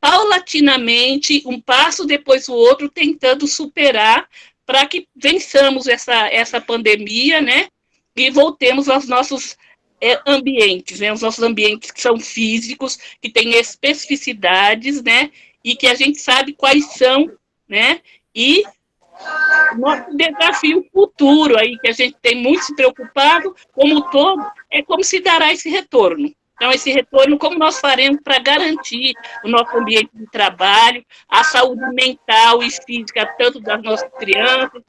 paulatinamente, um passo depois do outro, tentando superar para que vençamos essa pandemia, né, e voltemos aos nossos ambientes, né, os nossos ambientes que são físicos, que têm especificidades, né, e que a gente sabe quais são, né, e nosso desafio futuro aí, que a gente tem muito se preocupado, como todo, é como se dará esse retorno. Então, esse retorno, como nós faremos para garantir o nosso ambiente de trabalho, a saúde mental e física, tanto das nossas crianças,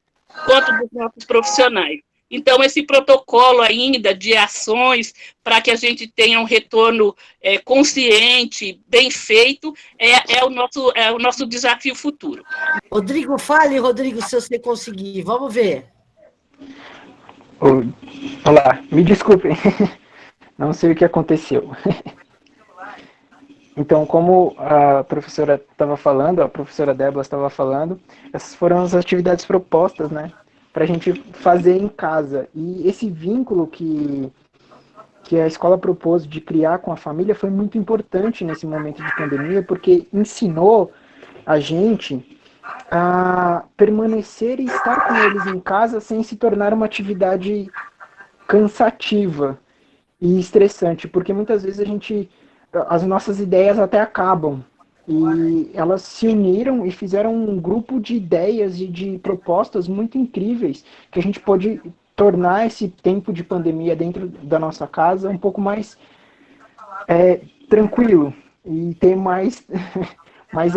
quanto dos nossos profissionais. Então, esse protocolo ainda de ações para que a gente tenha um retorno consciente, bem feito, é o nosso desafio futuro. Rodrigo, fale, Rodrigo, se você conseguir. Vamos ver. Olá, me desculpem. Não sei o que aconteceu. Então, como a professora estava falando, a professora Débora estava falando, essas foram as atividades propostas, né, para a gente fazer em casa. E esse vínculo que a escola propôs de criar com a família foi muito importante nesse momento de pandemia, porque ensinou a gente a permanecer e estar com eles em casa sem se tornar uma atividade cansativa e estressante, porque muitas vezes as nossas ideias até acabam, e elas se uniram e fizeram um grupo de ideias e de propostas muito incríveis, que a gente pôde tornar esse tempo de pandemia dentro da nossa casa um pouco mais tranquilo, e ter mais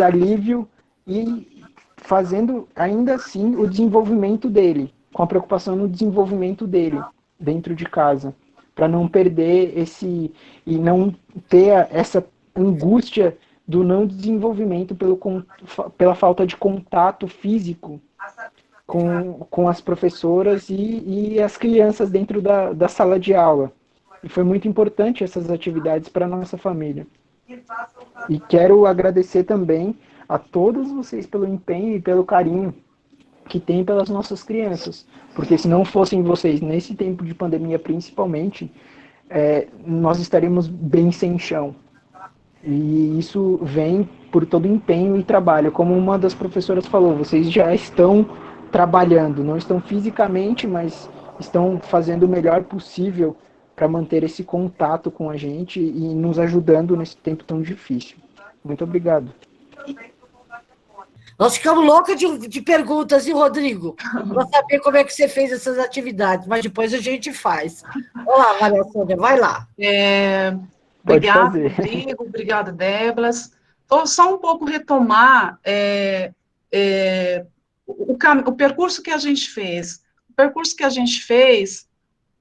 alívio, e fazendo ainda assim o desenvolvimento dele, com a preocupação no desenvolvimento dele dentro de casa, para não perder e não ter essa angústia do não desenvolvimento pela falta de contato físico com as professoras e as crianças dentro da sala de aula. E foi muito importante essas atividades para a nossa família. E quero agradecer também a todos vocês pelo empenho e pelo carinho que tem pelas nossas crianças, porque se não fossem vocês, nesse tempo de pandemia principalmente, nós estaríamos bem sem chão. E isso vem por todo o empenho e trabalho. Como uma das professoras falou, vocês já estão trabalhando, não estão fisicamente, mas estão fazendo o melhor possível para manter esse contato com a gente e nos ajudando nesse tempo tão difícil. Muito obrigado. Nós ficamos loucos de perguntas, e Rodrigo, para saber como é que você fez essas atividades, mas depois a gente faz. Olá, Maria Sônia, vai lá. Obrigada, Rodrigo, obrigada, Déblas. Vou só um pouco retomar o percurso que a gente fez. O percurso que a gente fez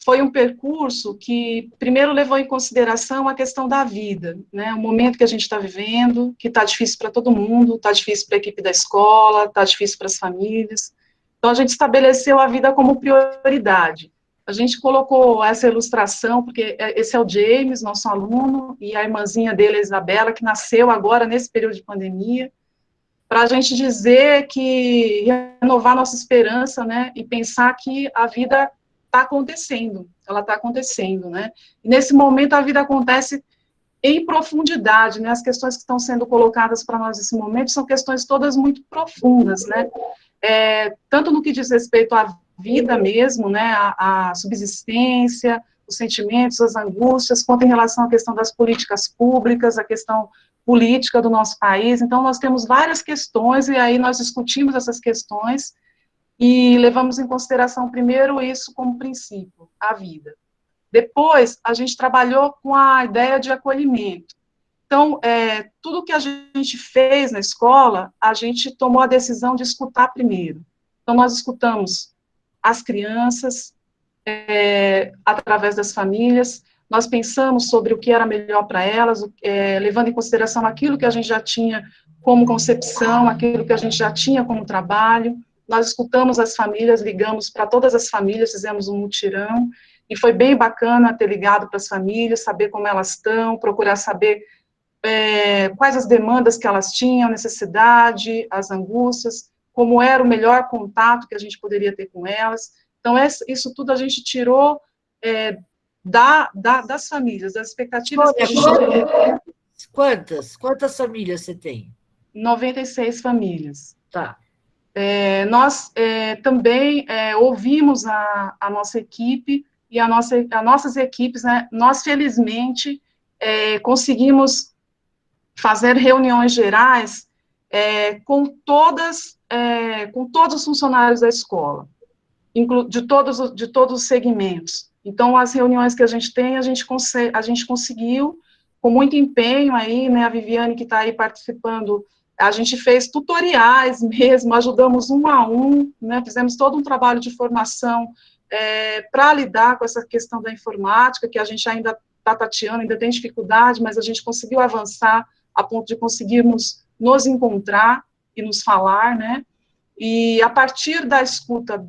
foi um percurso que primeiro levou em consideração a questão da vida, né? O momento que a gente está vivendo, que está difícil para todo mundo, está difícil para a equipe da escola, está difícil para as famílias. Então, a gente estabeleceu a vida como prioridade. A gente colocou essa ilustração, porque esse é o James, nosso aluno, e a irmãzinha dele, a Isabela, que nasceu agora nesse período de pandemia, para a gente dizer que renovar nossa esperança, né, e pensar que a vida está acontecendo, ela está acontecendo, né, e nesse momento a vida acontece em profundidade, né, as questões que estão sendo colocadas para nós nesse momento são questões todas muito profundas, né, tanto no que diz respeito à vida mesmo, né, a subsistência, os sentimentos, as angústias, quanto em relação à questão das políticas públicas, a questão política do nosso país. Então, nós temos várias questões, e aí nós discutimos essas questões, e levamos em consideração, primeiro, isso como princípio, a vida. Depois, a gente trabalhou com a ideia de acolhimento. Então, tudo que a gente fez na escola, a gente tomou a decisão de escutar primeiro. Então, nós escutamos as crianças, através das famílias, nós pensamos sobre o que era melhor para elas, levando em consideração aquilo que a gente já tinha como concepção, aquilo que a gente já tinha como trabalho. Nós escutamos as famílias, ligamos para todas as famílias, fizemos um mutirão, e foi bem bacana ter ligado para as famílias, saber como elas estão, procurar saber quais as demandas que elas tinham, necessidade, as angústias, como era o melhor contato que a gente poderia ter com elas. Então, isso tudo a gente tirou das famílias, das expectativas que a gente tinha. Quantas famílias você tem? 96 famílias. Tá. Nós também ouvimos a nossa equipe, e as nossas equipes, né, nós, felizmente, conseguimos fazer reuniões gerais com todos os funcionários da escola, de todos os segmentos. Então, as reuniões que a gente tem, a gente conseguiu, com muito empenho aí, né, a Viviane, que está aí participando, a gente fez tutoriais mesmo, ajudamos um a um, né, fizemos todo um trabalho de formação para lidar com essa questão da informática, que a gente ainda está tateando, ainda tem dificuldade, mas a gente conseguiu avançar a ponto de conseguirmos nos encontrar e nos falar, né, e a partir da escuta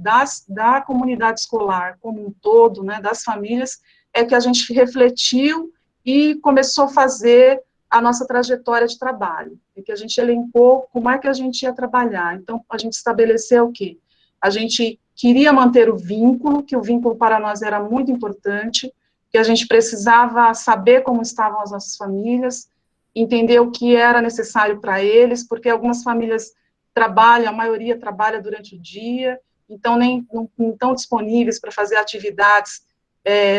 da comunidade escolar como um todo, né, das famílias, é que a gente refletiu e começou a fazer a nossa trajetória de trabalho, e que a gente elencou como é que a gente ia trabalhar. Então, a gente estabeleceu o quê? A gente queria manter o vínculo, que o vínculo para nós era muito importante, que a gente precisava saber como estavam as nossas famílias, entender o que era necessário para eles, porque algumas famílias trabalham, a maioria trabalha durante o dia, então não estão disponíveis para fazer atividades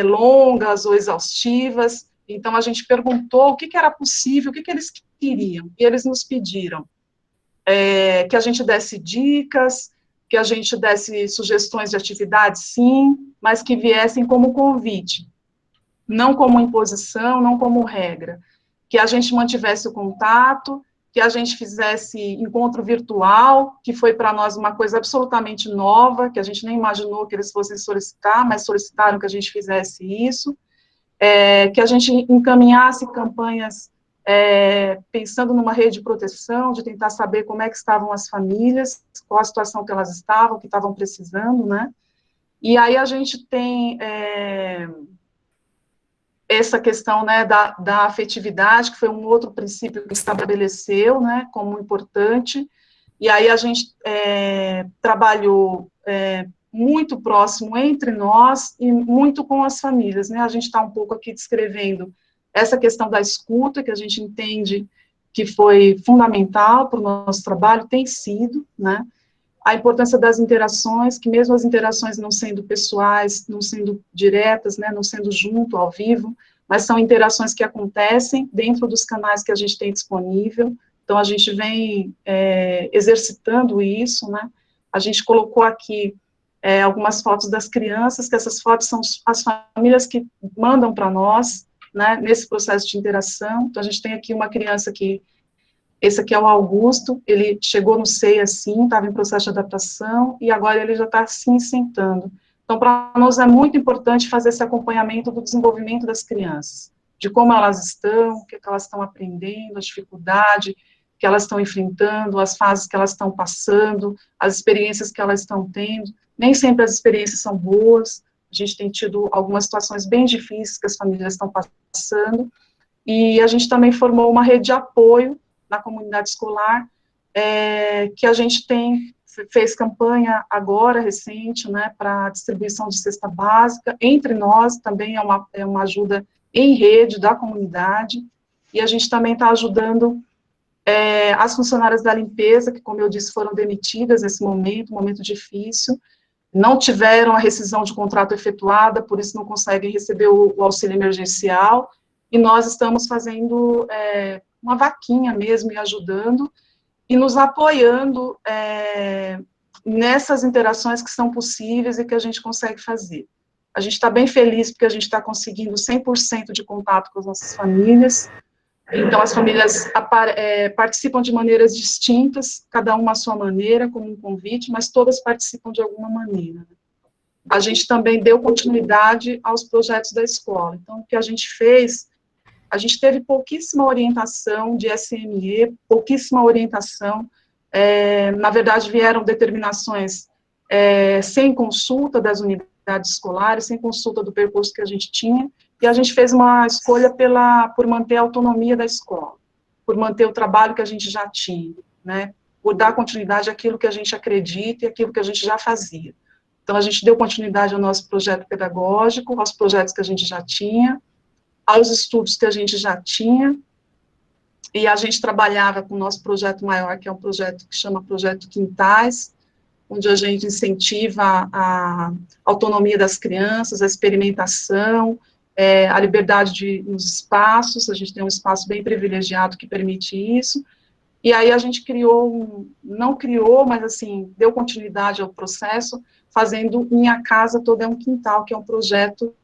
longas ou exaustivas. Então, a gente perguntou o que era possível, o que eles queriam, e eles nos pediram que a gente desse dicas, que a gente desse sugestões de atividades, sim, mas que viessem como convite, não como imposição, não como regra, que a gente mantivesse o contato, que a gente fizesse encontro virtual, que foi para nós uma coisa absolutamente nova, que a gente nem imaginou que eles fossem solicitar, mas solicitaram que a gente fizesse isso, que a gente encaminhasse campanhas pensando numa rede de proteção, de tentar saber como é que estavam as famílias, qual a situação que elas estavam, que estavam precisando, né? E aí a gente tem essa questão, né, da afetividade, que foi um outro princípio que estabeleceu, né, como importante, e aí a gente trabalhou muito próximo entre nós e muito com as famílias, né, a gente está um pouco aqui descrevendo essa questão da escuta, que a gente entende que foi fundamental para o nosso trabalho, tem sido, né, a importância das interações, que mesmo as interações não sendo pessoais, não sendo diretas, né, não sendo junto, ao vivo, mas são interações que acontecem dentro dos canais que a gente tem disponível, então a gente vem exercitando isso, né, a gente colocou aqui algumas fotos das crianças, que essas fotos são as famílias que mandam para nós, né, nesse processo de interação. Então a gente tem aqui uma criança que esse aqui é o Augusto, ele chegou no SEI assim, estava em processo de adaptação, e agora ele já está assim, sentando. Então, para nós é muito importante fazer esse acompanhamento do desenvolvimento das crianças, de como elas estão, o que elas estão aprendendo, a dificuldade que elas estão enfrentando, as fases que elas estão passando, as experiências que elas estão tendo. Nem sempre as experiências são boas, a gente tem tido algumas situações bem difíceis que as famílias estão passando, e a gente também formou uma rede de apoio na comunidade escolar, que a gente fez campanha agora, recente, né, para distribuição de cesta básica, entre nós, também é uma ajuda em rede da comunidade, e a gente também está ajudando as funcionárias da limpeza, que, como eu disse, foram demitidas nesse momento, um momento difícil, não tiveram a rescisão de contrato efetuada, por isso não conseguem receber o auxílio emergencial, e nós estamos fazendo uma vaquinha mesmo, e ajudando, e nos apoiando nessas interações que são possíveis e que a gente consegue fazer. A gente está bem feliz porque a gente está conseguindo 100% de contato com as nossas famílias. Então, as famílias participam de maneiras distintas, cada uma à sua maneira, como um convite, mas todas participam de alguma maneira. A gente também deu continuidade aos projetos da escola. Então, o que a gente fez, a gente teve pouquíssima orientação de SME, pouquíssima orientação. Na verdade, vieram determinações sem consulta das unidades escolares, sem consulta do percurso que a gente tinha, e a gente fez uma escolha por manter a autonomia da escola, por manter o trabalho que a gente já tinha, né, por dar continuidade àquilo que a gente acredita e àquilo que a gente já fazia. Então, a gente deu continuidade ao nosso projeto pedagógico, aos projetos que a gente já tinha, aos estudos que a gente já tinha, e a gente trabalhava com o nosso projeto maior, que é um projeto que chama Projeto Quintais, onde a gente incentiva a autonomia das crianças, a experimentação, a liberdade nos espaços. A gente tem um espaço bem privilegiado que permite isso, e aí a gente não criou, mas assim, deu continuidade ao processo, fazendo Minha Casa Toda é um Quintal, que é um projeto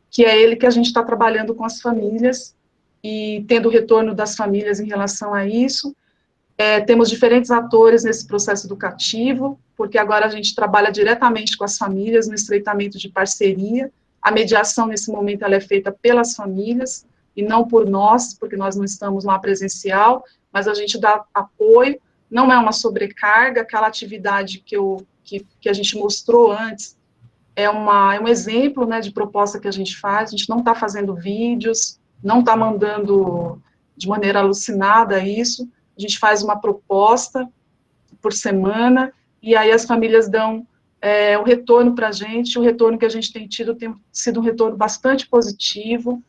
que é ele que a gente está trabalhando com as famílias, e tendo o retorno das famílias em relação a isso. Temos diferentes atores nesse processo educativo, porque agora a gente trabalha diretamente com as famílias, no estreitamento de parceria. A mediação, nesse momento, ela é feita pelas famílias, e não por nós, porque nós não estamos lá presencial, mas a gente dá apoio, não é uma sobrecarga. Aquela atividade que a gente mostrou antes, é um exemplo, né, de proposta que a gente faz. A gente não está fazendo vídeos, não está mandando de maneira alucinada isso. A gente faz uma proposta por semana, e aí as famílias dão o retorno para a gente. O retorno que a gente tem tido tem sido um retorno bastante positivo,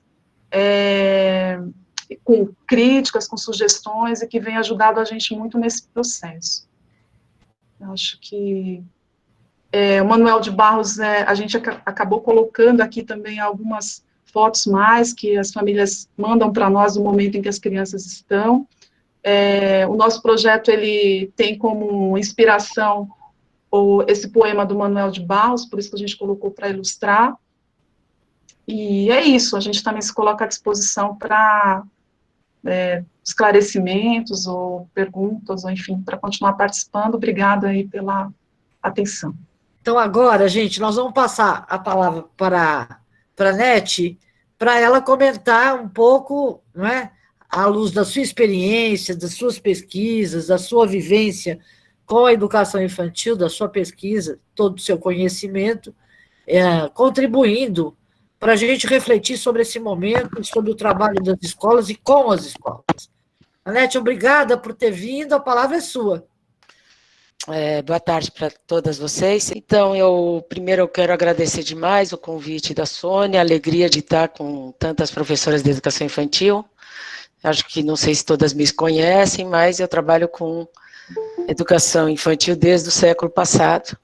com críticas, com sugestões, e que vem ajudado a gente muito nesse processo. Eu acho que o Manuel de Barros, a gente acabou colocando aqui também algumas fotos mais, que as famílias mandam para nós no momento em que as crianças estão. O nosso projeto, ele tem como inspiração esse poema do Manuel de Barros, por isso que a gente colocou para ilustrar. E é isso, a gente também se coloca à disposição para esclarecimentos ou perguntas, ou enfim, para continuar participando. Obrigada aí pela atenção. Então, agora, gente, nós vamos passar a palavra para a Nete, para ela comentar um pouco, não é, à luz da sua experiência, das suas pesquisas, da sua vivência com a educação infantil, da sua pesquisa, todo o seu conhecimento, contribuindo para a gente refletir sobre esse momento, sobre o trabalho das escolas e com as escolas. Anete, obrigada por ter vindo, a palavra é sua. Boa tarde para todas vocês. Então, primeiro eu quero agradecer demais o convite da Sônia, a alegria de estar com tantas professoras de educação infantil. Acho que não sei se todas me conhecem, mas eu trabalho com educação infantil desde o século passado.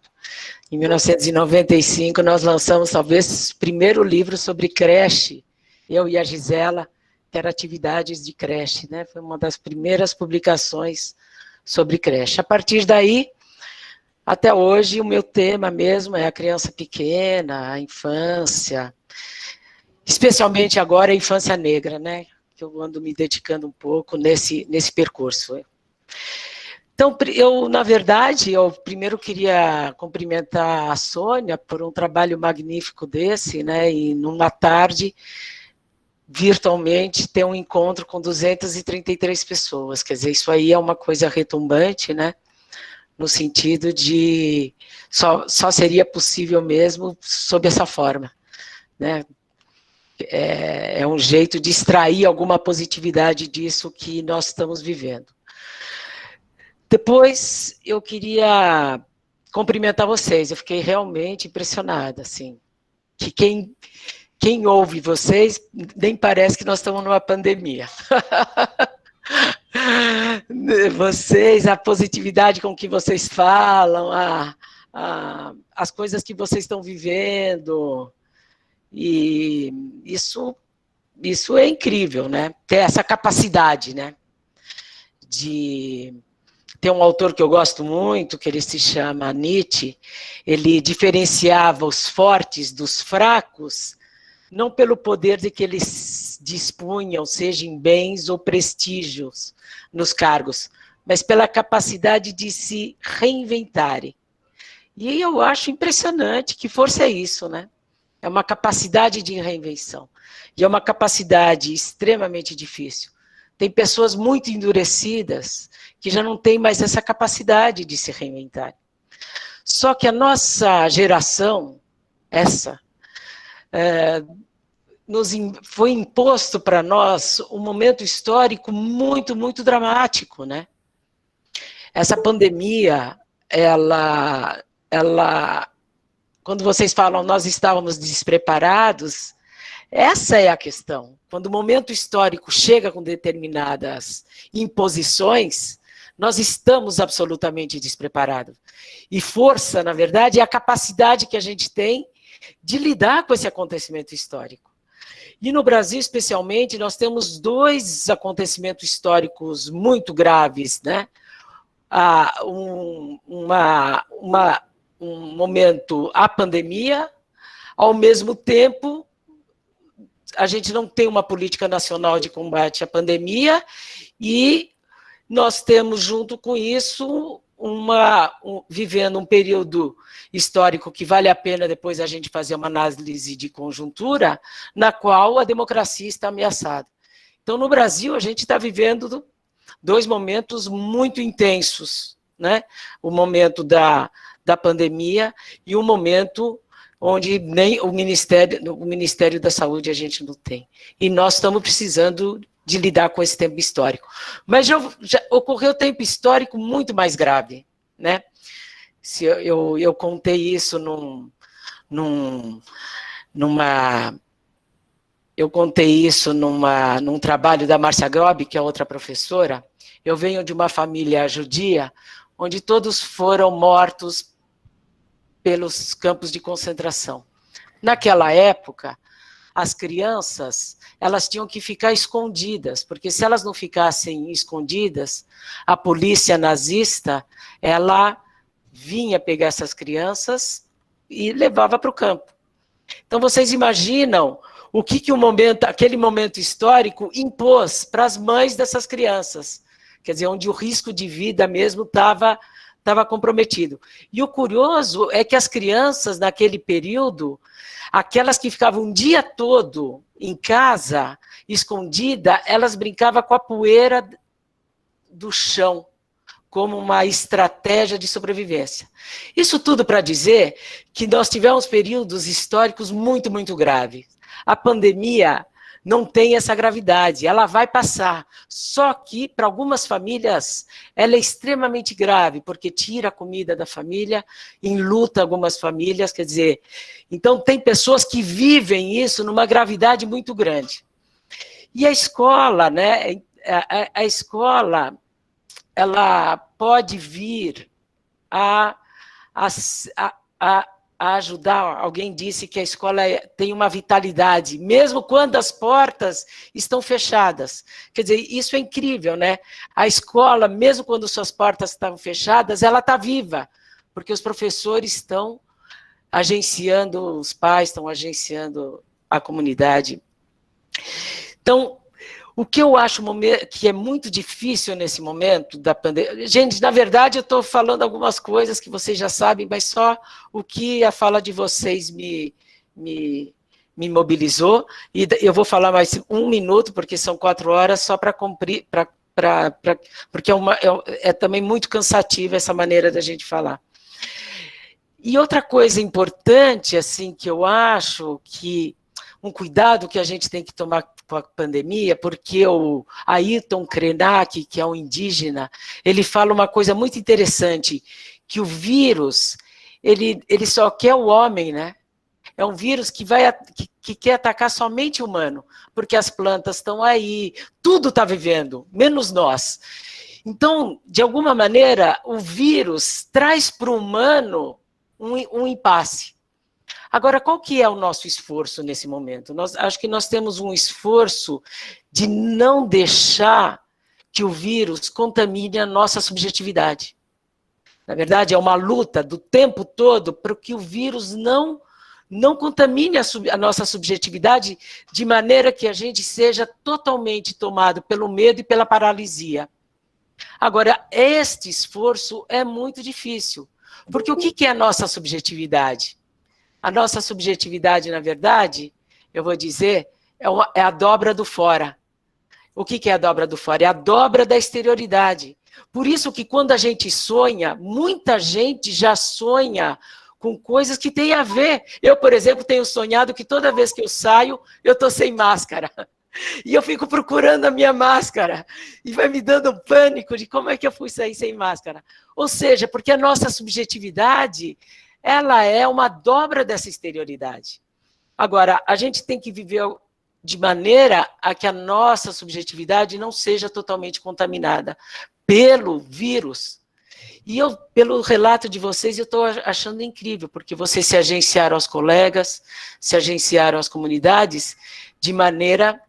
Em 1995, nós lançamos talvez o primeiro livro sobre creche, eu e a Gisela, que era atividades de creche, né? Foi uma das primeiras publicações sobre creche. A partir daí, até hoje, o meu tema mesmo é a criança pequena, a infância, especialmente agora a infância negra, né? Que eu ando me dedicando um pouco nesse percurso. Então, na verdade, eu primeiro queria cumprimentar a Sônia por um trabalho magnífico desse, né? E numa tarde, virtualmente, ter um encontro com 233 pessoas, quer dizer, isso aí é uma coisa retumbante, né, no sentido de só seria possível mesmo sob essa forma, né, é um jeito de extrair alguma positividade disso que nós estamos vivendo. Depois, eu queria cumprimentar vocês, eu fiquei realmente impressionada, assim, que quem ouve vocês, nem parece que nós estamos numa pandemia. Vocês, a positividade com que vocês falam, as coisas que vocês estão vivendo, e isso é incrível, né? Ter essa capacidade, né? Tem um autor que eu gosto muito, que ele se chama Nietzsche, ele diferenciava os fortes dos fracos, não pelo poder de que eles dispunham, seja em bens ou prestígios nos cargos, mas pela capacidade de se reinventarem. E eu acho impressionante que força é isso, né? É uma capacidade de reinvenção. E é uma capacidade extremamente difícil. Tem pessoas muito endurecidas que já não têm mais essa capacidade de se reinventar. Só que a nossa geração, foi imposto para nós um momento histórico muito, muito dramático, né? Essa pandemia, quando vocês falam nós estávamos despreparados, essa é a questão. Quando o momento histórico chega com determinadas imposições, nós estamos absolutamente despreparados. E força, na verdade, é a capacidade que a gente tem de lidar com esse acontecimento histórico. E no Brasil, especialmente, nós temos 2 acontecimentos históricos muito graves, né? Um momento, a pandemia, ao mesmo tempo, a gente não tem uma política nacional de combate à pandemia, e nós temos, junto com isso, vivendo um período histórico que vale a pena depois a gente fazer uma análise de conjuntura, na qual a democracia está ameaçada. Então, no Brasil, a gente está vivendo 2 momentos muito intensos, né? O momento da pandemia e o momento onde nem o Ministério da Saúde a gente não tem. E nós estamos precisando de lidar com esse tempo histórico. Mas já ocorreu tempo histórico muito mais grave, né? Eu contei isso num trabalho da Márcia Grob, que é outra professora. Eu venho de uma família judia, onde todos foram mortos pelos campos de concentração. Naquela época, as crianças, elas tinham que ficar escondidas, porque se elas não ficassem escondidas, a polícia nazista, ela vinha pegar essas crianças e levava para o campo. Então, vocês imaginam o que aquele momento histórico impôs para as mães dessas crianças, quer dizer, onde o risco de vida mesmo estava comprometido. E o curioso é que as crianças, naquele período, aquelas que ficavam um dia todo em casa, escondida, elas brincavam com a poeira do chão, como uma estratégia de sobrevivência. Isso tudo para dizer que nós tivemos períodos históricos muito, muito graves. A pandemia não tem essa gravidade, ela vai passar. Só que, para algumas famílias, ela é extremamente grave, porque tira a comida da família, enluta algumas famílias, quer dizer... Então, tem pessoas que vivem isso numa gravidade muito grande. E a escola, né? A escola, ela pode vir a ajudar. Alguém disse que a escola tem uma vitalidade, mesmo quando as portas estão fechadas. Quer dizer, isso é incrível, né? A escola, mesmo quando suas portas estão fechadas, ela está viva, porque os professores estão agenciando, os pais estão agenciando a comunidade. Então, o que eu acho que é muito difícil nesse momento da pandemia... Gente, na verdade, eu estou falando algumas coisas que vocês já sabem, mas só o que a fala de vocês me mobilizou. E eu vou falar mais 1 minuto, porque são 4 horas, só para cumprir, porque é também muito cansativa essa maneira da gente falar. E outra coisa importante, assim, que eu acho que um cuidado que a gente tem que tomar com a pandemia, porque o Ayrton Krenak, que é um indígena, ele fala uma coisa muito interessante, que o vírus, ele só quer o homem, né? É um vírus que quer atacar somente o humano, porque as plantas estão aí, tudo está vivendo, menos nós. Então, de alguma maneira, o vírus traz para o humano um impasse. Agora, qual que é o nosso esforço nesse momento? Acho que nós temos um esforço de não deixar que o vírus contamine a nossa subjetividade. Na verdade, é uma luta do tempo todo para que o vírus não contamine a nossa subjetividade de maneira que a gente seja totalmente tomado pelo medo e pela paralisia. Agora, este esforço é muito difícil, porque o que é a nossa subjetividade? A nossa subjetividade, na verdade, eu vou dizer, é a dobra do fora. O que é a dobra do fora? É a dobra da exterioridade. Por isso que quando a gente sonha, muita gente já sonha com coisas que têm a ver. Eu, por exemplo, tenho sonhado que toda vez que eu saio, eu estou sem máscara. E eu fico procurando a minha máscara. E vai me dando um pânico de como é que eu fui sair sem máscara. Ou seja, porque a nossa subjetividade, ela é uma dobra dessa exterioridade. Agora, a gente tem que viver de maneira a que a nossa subjetividade não seja totalmente contaminada pelo vírus. E eu, pelo relato de vocês, eu estou achando incrível, porque vocês se agenciaram aos colegas, se agenciaram às comunidades, de maneira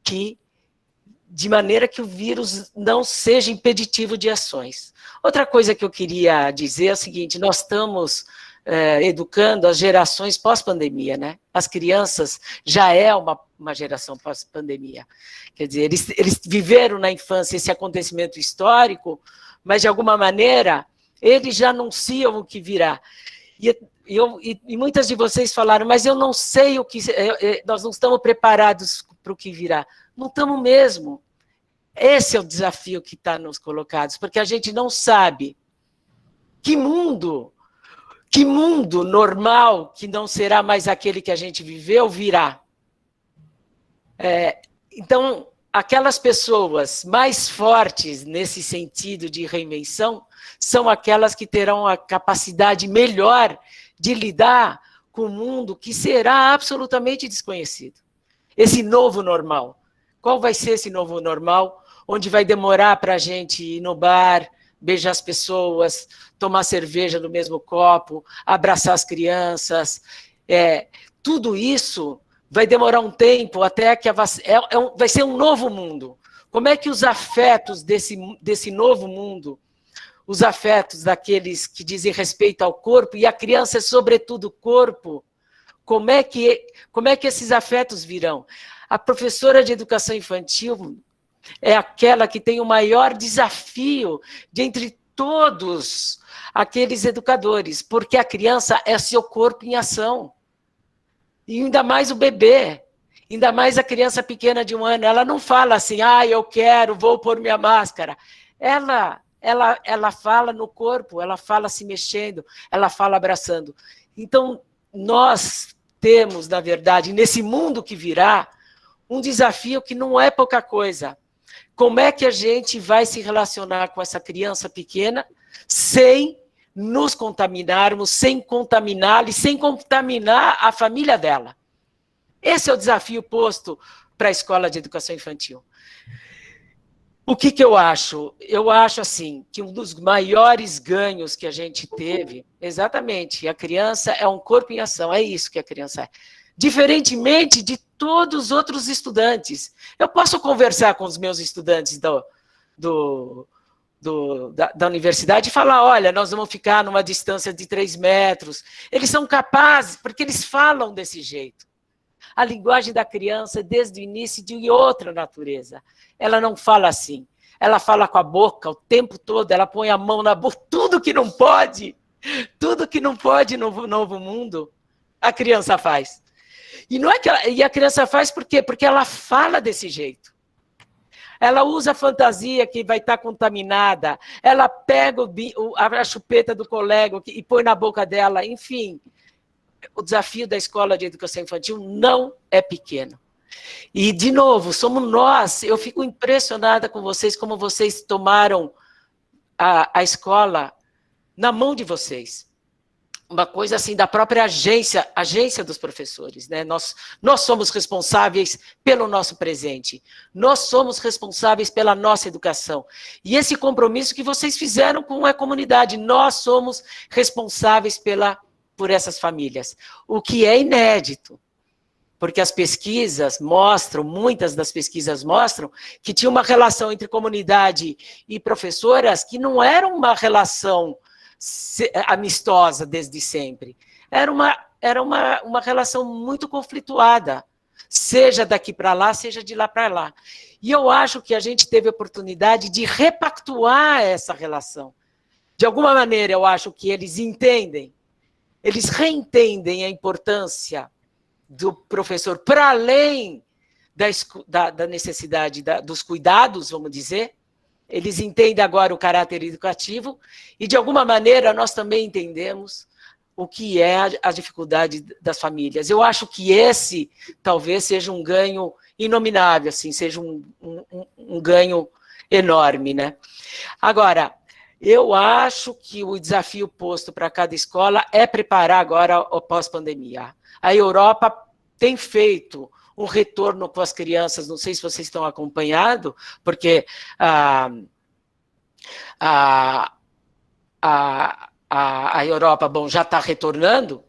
que o vírus não seja impeditivo de ações. Outra coisa que eu queria dizer é o seguinte, nós estamos educando as gerações pós-pandemia, né? As crianças já é uma geração pós-pandemia. Quer dizer, eles viveram na infância esse acontecimento histórico, mas, de alguma maneira, eles já anunciam o que virá. E muitas de vocês falaram, mas eu não sei o que... Nós não estamos preparados para o que virá. Não estamos mesmo. Esse é o desafio que está nos colocados, porque a gente não sabe que mundo normal, que não será mais aquele que a gente viveu, virá. Então, aquelas pessoas mais fortes nesse sentido de reinvenção são aquelas que terão a capacidade melhor de lidar com o mundo que será absolutamente desconhecido. Esse novo normal. Qual vai ser esse novo normal? Onde vai demorar para a gente ir no bar, beijar as pessoas, tomar cerveja no mesmo copo, abraçar as crianças. Tudo isso vai demorar um tempo até que vai ser um novo mundo. Como é que os afetos desse novo mundo, os afetos daqueles que dizem respeito ao corpo, e a criança é sobretudo corpo, como é que esses afetos virão? A professora de educação infantil é aquela que tem o maior desafio de entre todos aqueles educadores, porque a criança é seu corpo em ação. E ainda mais o bebê, ainda mais a criança pequena de 1 ano, ela não fala assim, eu quero, vou pôr minha máscara. Ela fala no corpo, ela fala se mexendo, ela fala abraçando. Então, nós temos, na verdade, nesse mundo que virá, um desafio que não é pouca coisa. Como é que a gente vai se relacionar com essa criança pequena sem nos contaminarmos, sem contaminá-la e sem contaminar a família dela? Esse é o desafio posto para a escola de educação infantil. O que eu acho? Eu acho, assim, que um dos maiores ganhos que a gente teve, exatamente, a criança é um corpo em ação, é isso que a criança é. Diferentemente de todos os outros estudantes. Eu posso conversar com os meus estudantes da universidade e falar, olha, nós vamos ficar numa distância de 3 metros. Eles são capazes, porque eles falam desse jeito. A linguagem da criança, desde o início, de outra natureza. Ela não fala assim. Ela fala com a boca o tempo todo, ela põe a mão na boca, tudo que não pode no novo mundo, a criança faz. E a criança faz por quê? Porque ela fala desse jeito. Ela usa a fantasia que vai estar contaminada, ela pega a chupeta do colega e põe na boca dela, enfim. O desafio da escola de educação infantil não é pequeno. E, de novo, somos nós, eu fico impressionada com vocês, como vocês tomaram a escola na mão de vocês. Uma coisa assim da própria agência dos professores, né? Nós somos responsáveis pelo nosso presente, nós somos responsáveis pela nossa educação. E esse compromisso que vocês fizeram com a comunidade, nós somos responsáveis pela por essas famílias, o que é inédito, porque as pesquisas mostram, muitas das pesquisas mostram, que tinha uma relação entre comunidade e professoras que não era uma relação amistosa desde sempre, era uma relação muito conflituada, seja daqui para lá, seja de lá para lá. E eu acho que a gente teve a oportunidade de repactuar essa relação. De alguma maneira, eu acho que eles reentendem a importância do professor, para além da necessidade dos cuidados, vamos dizer, eles entendem agora o caráter educativo, e, de alguma maneira, nós também entendemos o que é a dificuldade das famílias. Eu acho que esse, talvez, seja um ganho inominável, assim, seja um ganho enorme, né? Agora, eu acho que o desafio posto para cada escola é preparar agora o pós-pandemia. A Europa tem feito um retorno com as crianças, não sei se vocês estão acompanhando, porque a Europa, bom, já está retornando,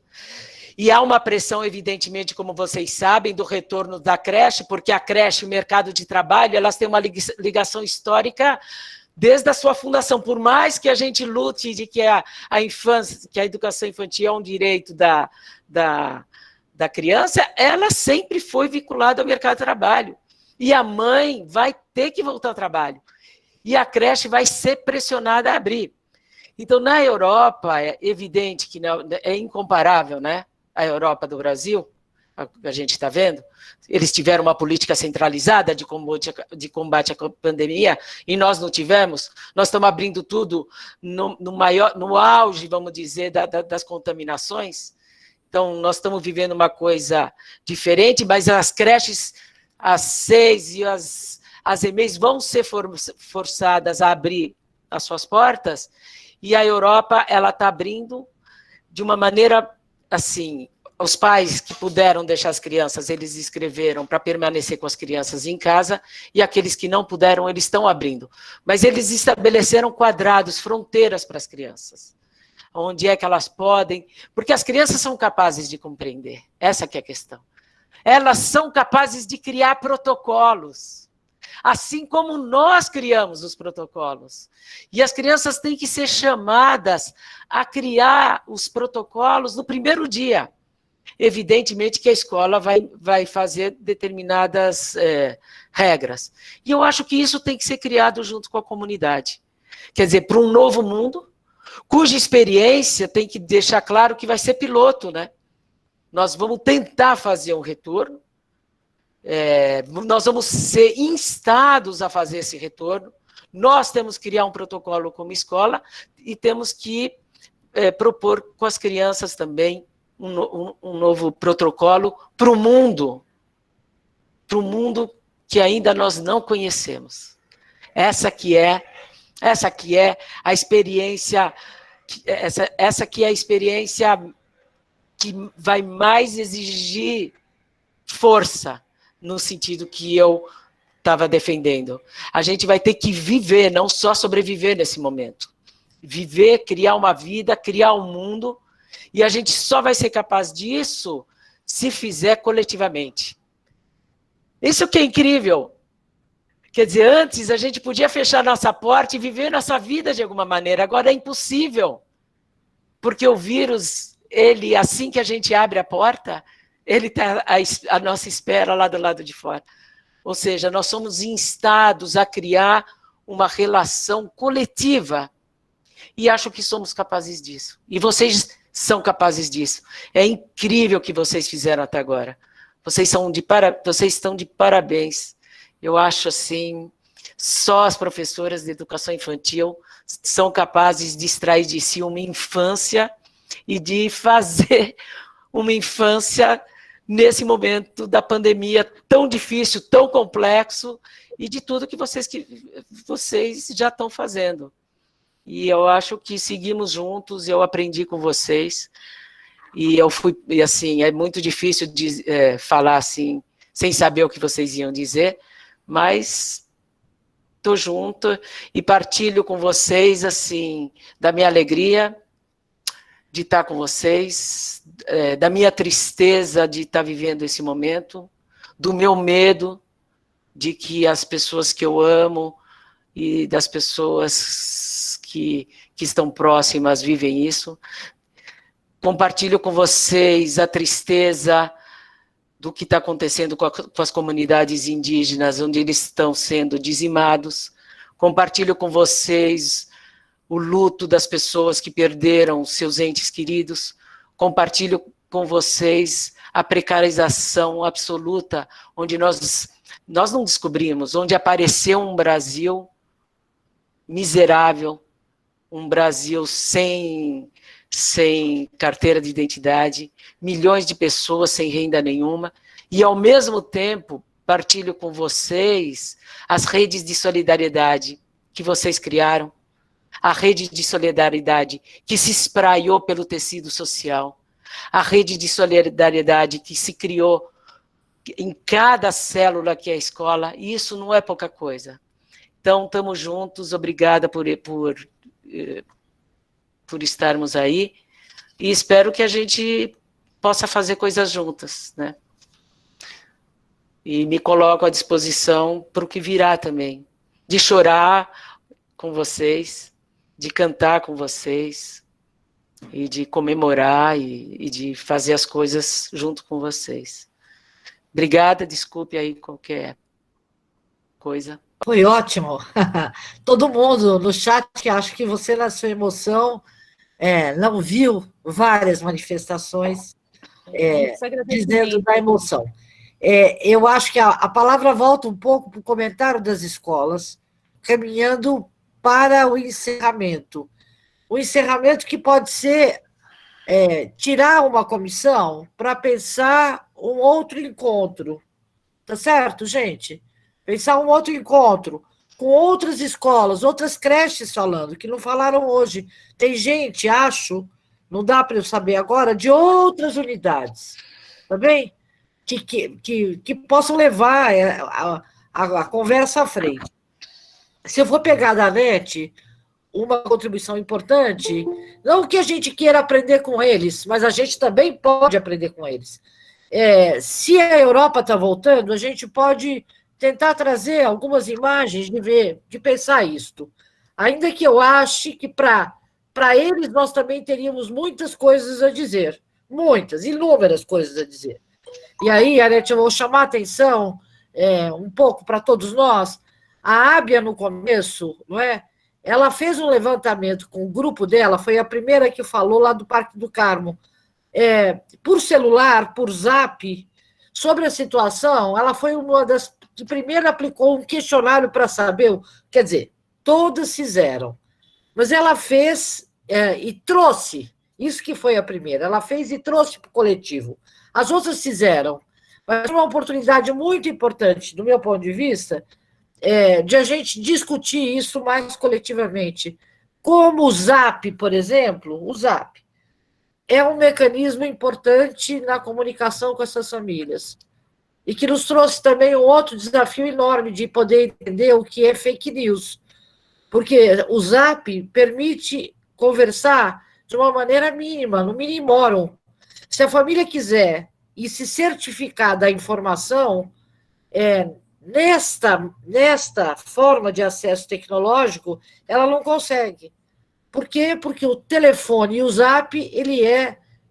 e há uma pressão, evidentemente, como vocês sabem, do retorno da creche, porque a creche e o mercado de trabalho, elas têm uma ligação histórica desde a sua fundação. Por mais que a gente lute de que a infância, que a educação infantil é um direito da criança, ela sempre foi vinculada ao mercado de trabalho. E a mãe vai ter que voltar ao trabalho. E a creche vai ser pressionada a abrir. Então, na Europa, é evidente que é incomparável, né? A Europa do Brasil, a gente está vendo, eles tiveram uma política centralizada de combate à pandemia, e nós não tivemos. Nós estamos abrindo tudo no auge, vamos dizer, das contaminações. Então, nós estamos vivendo uma coisa diferente, mas as creches, as 6 e as EMEIs vão ser forçadas a abrir as suas portas, e a Europa, ela está abrindo de uma maneira, assim, os pais que puderam deixar as crianças, eles escreveram para permanecer com as crianças em casa, e aqueles que não puderam, eles estão abrindo. Mas eles estabeleceram quadrados, fronteiras para as crianças. Onde é que elas podem... Porque as crianças são capazes de compreender, essa que é a questão. Elas são capazes de criar protocolos, assim como nós criamos os protocolos. E as crianças têm que ser chamadas a criar os protocolos no primeiro dia. Evidentemente que a escola vai fazer determinadas regras. E eu acho que isso tem que ser criado junto com a comunidade. Quer dizer, para um novo mundo, cuja experiência tem que deixar claro que vai ser piloto, né? Nós vamos tentar fazer um retorno, nós vamos ser instados a fazer esse retorno, nós temos que criar um protocolo como escola e temos que propor com as crianças também um novo protocolo para o mundo que ainda nós não conhecemos. Essa que é a experiência, essa que é a experiência que vai mais exigir força, no sentido que eu estava defendendo. A gente vai ter que viver, não só sobreviver nesse momento. Viver, criar uma vida, criar um mundo, e a gente só vai ser capaz disso se fizer coletivamente. Isso que é incrível. Quer dizer, antes a gente podia fechar nossa porta e viver nossa vida de alguma maneira, agora é impossível. Porque o vírus, ele, assim que a gente abre a porta, ele está à nossa espera lá do lado de fora. Ou seja, nós somos instados a criar uma relação coletiva. E acho que somos capazes disso. E vocês são capazes disso. É incrível o que vocês fizeram até agora. Vocês estão de parabéns. Eu acho assim, só as professoras de educação infantil são capazes de extrair de si uma infância e de fazer uma infância nesse momento da pandemia tão difícil, tão complexo, e de tudo que vocês já estão fazendo. E eu acho que seguimos juntos, eu aprendi com vocês, e assim, é muito difícil falar assim, sem saber o que vocês iam dizer, mas estou junto e partilho com vocês, assim, da minha alegria, de estar com vocês, da minha tristeza de estar vivendo esse momento, do meu medo de que as pessoas que eu amo e das pessoas que estão próximas vivem isso. Compartilho com vocês a tristeza do que está acontecendo com as comunidades indígenas, onde eles estão sendo dizimados. Compartilho com vocês o luto das pessoas que perderam seus entes queridos. Compartilho com vocês a precarização absoluta, onde nós não descobrimos, onde apareceu um Brasil miserável, um Brasil sem carteira de identidade, milhões de pessoas sem renda nenhuma, e ao mesmo tempo partilho com vocês as redes de solidariedade que vocês criaram, a rede de solidariedade que se espraiou pelo tecido social, a rede de solidariedade que se criou em cada célula que é a escola, e isso não é pouca coisa. Então, estamos juntos, obrigada por estarmos aí, e espero que a gente possa fazer coisas juntas, né? E me coloco à disposição para o que virá também, de chorar com vocês, de cantar com vocês, e de comemorar e de fazer as coisas junto com vocês. Obrigada, desculpe aí qualquer coisa. Foi ótimo. Todo mundo no chat, acho que você, na sua emoção, não viu várias manifestações dizendo da emoção. Eu acho que a palavra volta um pouco para o comentário das escolas, caminhando para o encerramento. O encerramento que pode ser tirar uma comissão para pensar um outro encontro. Tá certo, gente? Pensar um outro encontro com outras escolas, outras creches falando, que não falaram hoje. Tem gente, acho, não dá para eu saber agora, de outras unidades, tá bem? Que possam levar a conversa à frente. Se eu for pegar da NET uma contribuição importante, não que a gente queira aprender com eles, mas a gente também pode aprender com eles. Se a Europa está voltando, a gente pode tentar trazer algumas imagens de pensar isto. Ainda que eu ache que para eles nós também teríamos muitas coisas a dizer, muitas, inúmeras coisas a dizer. E aí, Arete, eu vou chamar a atenção um pouco para todos nós. A Ábia, no começo, não é? Ela fez um levantamento com o grupo dela, foi a primeira que falou lá do Parque do Carmo, por celular, por zap, sobre a situação. Ela foi uma das que primeiro aplicou um questionário para saber, quer dizer, todas fizeram, mas ela fez e trouxe, isso que foi a primeira, ela fez e trouxe para o coletivo. As outras fizeram, mas uma oportunidade muito importante, do meu ponto de vista, de a gente discutir isso mais coletivamente. Como o Zap, por exemplo, o Zap é um mecanismo importante na comunicação com essas famílias, e que nos trouxe também um outro desafio enorme de poder entender o que é fake news, porque o Zap permite conversar de uma maneira mínima, no minimorum. Se a família quiser e se certificar da informação, nesta forma de acesso tecnológico, ela não consegue. Por quê? Porque o telefone e o Zap, ele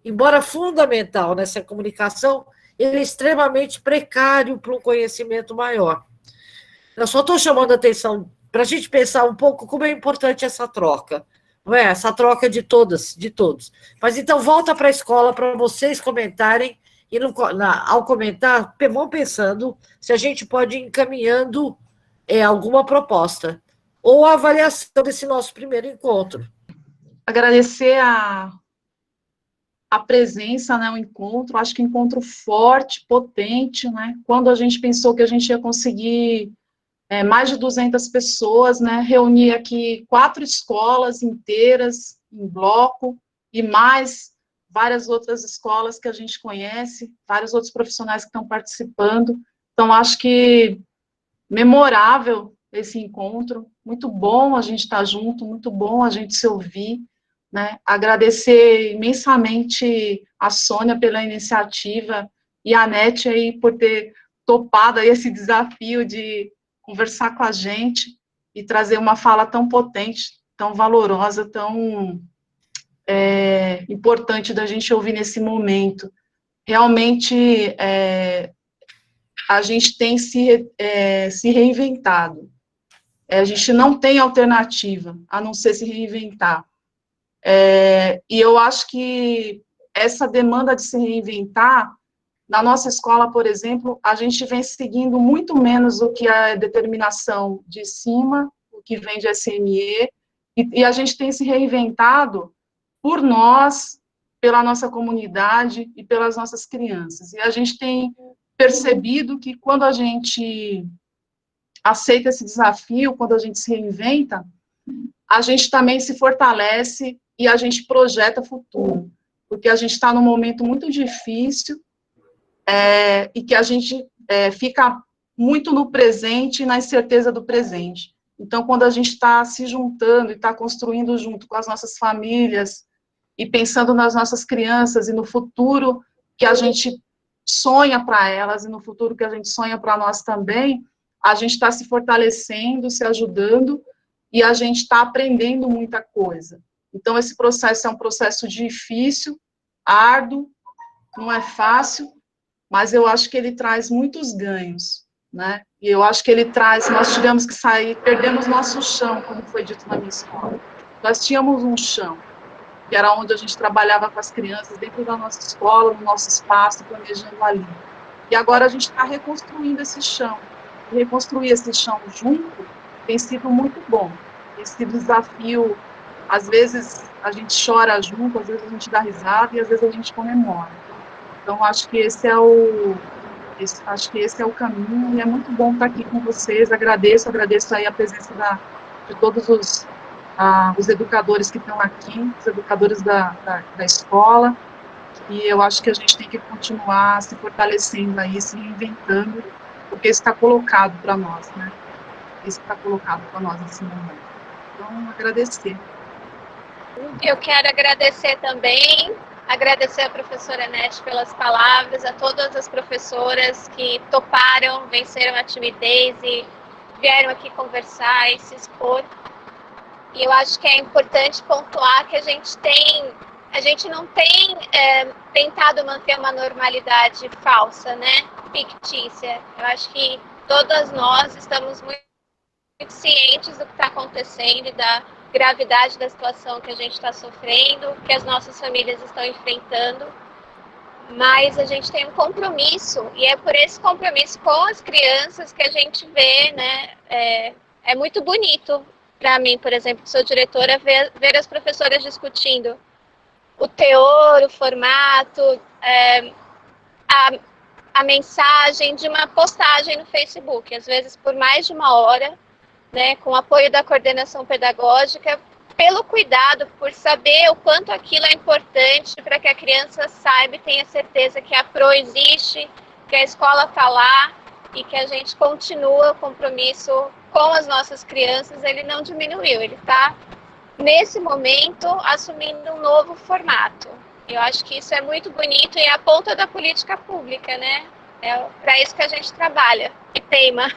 embora fundamental nessa comunicação, ele é extremamente precário para um conhecimento maior. Eu só estou chamando a atenção para a gente pensar um pouco como é importante essa troca, não é? Essa troca de todas, de todos. Mas então volta para a escola para vocês comentarem, e ao comentar, vão pensando se a gente pode ir encaminhando alguma proposta, ou a avaliação desse nosso primeiro encontro. Agradecer a presença, né, o encontro, acho que encontro forte, potente, né, quando a gente pensou que a gente ia conseguir mais de 200 pessoas, né, reunir aqui 4 escolas inteiras, em bloco, e mais várias outras escolas que a gente conhece, vários outros profissionais que estão participando, então acho que memorável esse encontro, muito bom a gente estar junto, muito bom a gente se ouvir, né? Agradecer imensamente a Sônia pela iniciativa e a Nete aí por ter topado aí esse desafio de conversar com a gente e trazer uma fala tão potente, tão valorosa, tão importante da gente ouvir nesse momento. Realmente, a gente tem se reinventado. A gente não tem alternativa a não ser se reinventar. E eu acho que essa demanda de se reinventar, na nossa escola, por exemplo, a gente vem seguindo muito menos o que é determinação de cima, o que vem de SME, e a gente tem se reinventado por nós, pela nossa comunidade e pelas nossas crianças. E a gente tem percebido que quando a gente aceita esse desafio, quando a gente se reinventa, a gente também se fortalece e a gente projeta futuro, porque a gente está num momento muito difícil e que a gente fica muito no presente e na incerteza do presente. Então, quando a gente está se juntando e está construindo junto com as nossas famílias e pensando nas nossas crianças e no futuro que a gente sonha para elas e no futuro que a gente sonha para nós também, a gente está se fortalecendo, se ajudando e a gente está aprendendo muita coisa. Então, esse processo é um processo difícil, árduo, não é fácil, mas eu acho que ele traz muitos ganhos, né? E eu acho que ele traz, nós tivemos que sair, perdemos nosso chão, como foi dito na minha escola. Nós tínhamos um chão, que era onde a gente trabalhava com as crianças, dentro da nossa escola, no nosso espaço, planejando ali. E agora a gente está reconstruindo esse chão. E reconstruir esse chão junto tem sido muito bom. Tem sido um desafio. Às vezes a gente chora junto, às vezes a gente dá risada e às vezes a gente comemora. Então, acho que esse é o caminho e é muito bom estar aqui com vocês. Agradeço aí a presença de todos os educadores que estão aqui, os educadores da escola, e eu acho que a gente tem que continuar se fortalecendo aí, se reinventando, porque isso está colocado para nós, né? Isso está colocado para nós nesse momento. Então, agradecer. Eu quero agradecer também, agradecer a professora Nete pelas palavras, a todas as professoras que toparam, venceram a timidez e vieram aqui conversar e se expor. E eu acho que é importante pontuar que a gente não tem tentado manter uma normalidade falsa, né? Fictícia. Eu acho que todas nós estamos muito cientes do que está acontecendo e da gravidade da situação que a gente está sofrendo, que as nossas famílias estão enfrentando, mas a gente tem um compromisso, e é por esse compromisso com as crianças que a gente vê, né, é muito bonito para mim, por exemplo, que sou diretora, ver as professoras discutindo o teor, o formato, a mensagem de uma postagem no Facebook, às vezes por mais de uma hora, né, com o apoio da coordenação pedagógica, pelo cuidado, por saber o quanto aquilo é importante para que a criança saiba e tenha certeza que a PRO existe, que a escola está lá e que a gente continua o compromisso com as nossas crianças. Ele não diminuiu, ele está, nesse momento, assumindo um novo formato. Eu acho que isso é muito bonito e é a ponta da política pública, né? É para isso que a gente trabalha e teima.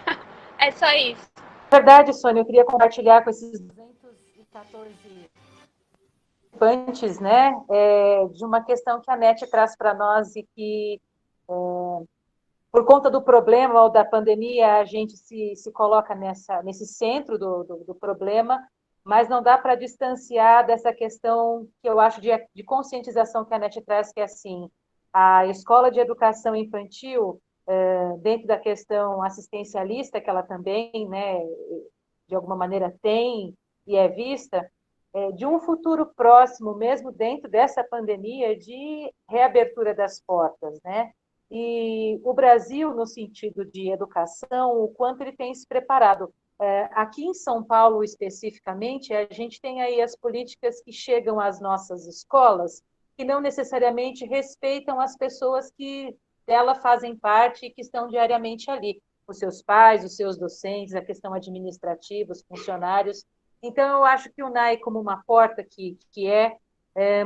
É só isso. Na verdade, Sônia, eu queria compartilhar com esses 214 participantes, né, de uma questão que a NET traz para nós e que, por conta do problema ou da pandemia, a gente se coloca nesse centro do problema, mas não dá para distanciar dessa questão que eu acho de conscientização que a NET traz, que é assim, a escola de educação infantil, dentro da questão assistencialista, que ela também, né, de alguma maneira tem e é vista, de um futuro próximo, mesmo dentro dessa pandemia, de reabertura das portas, né? E o Brasil, no sentido de educação, o quanto ele tem se preparado. Aqui em São Paulo, especificamente, a gente tem aí as políticas que chegam às nossas escolas, que não necessariamente respeitam as pessoas que dela fazem parte e que estão diariamente ali, os seus pais, os seus docentes, a questão administrativa, os funcionários. Então, eu acho que o NAI, como uma porta que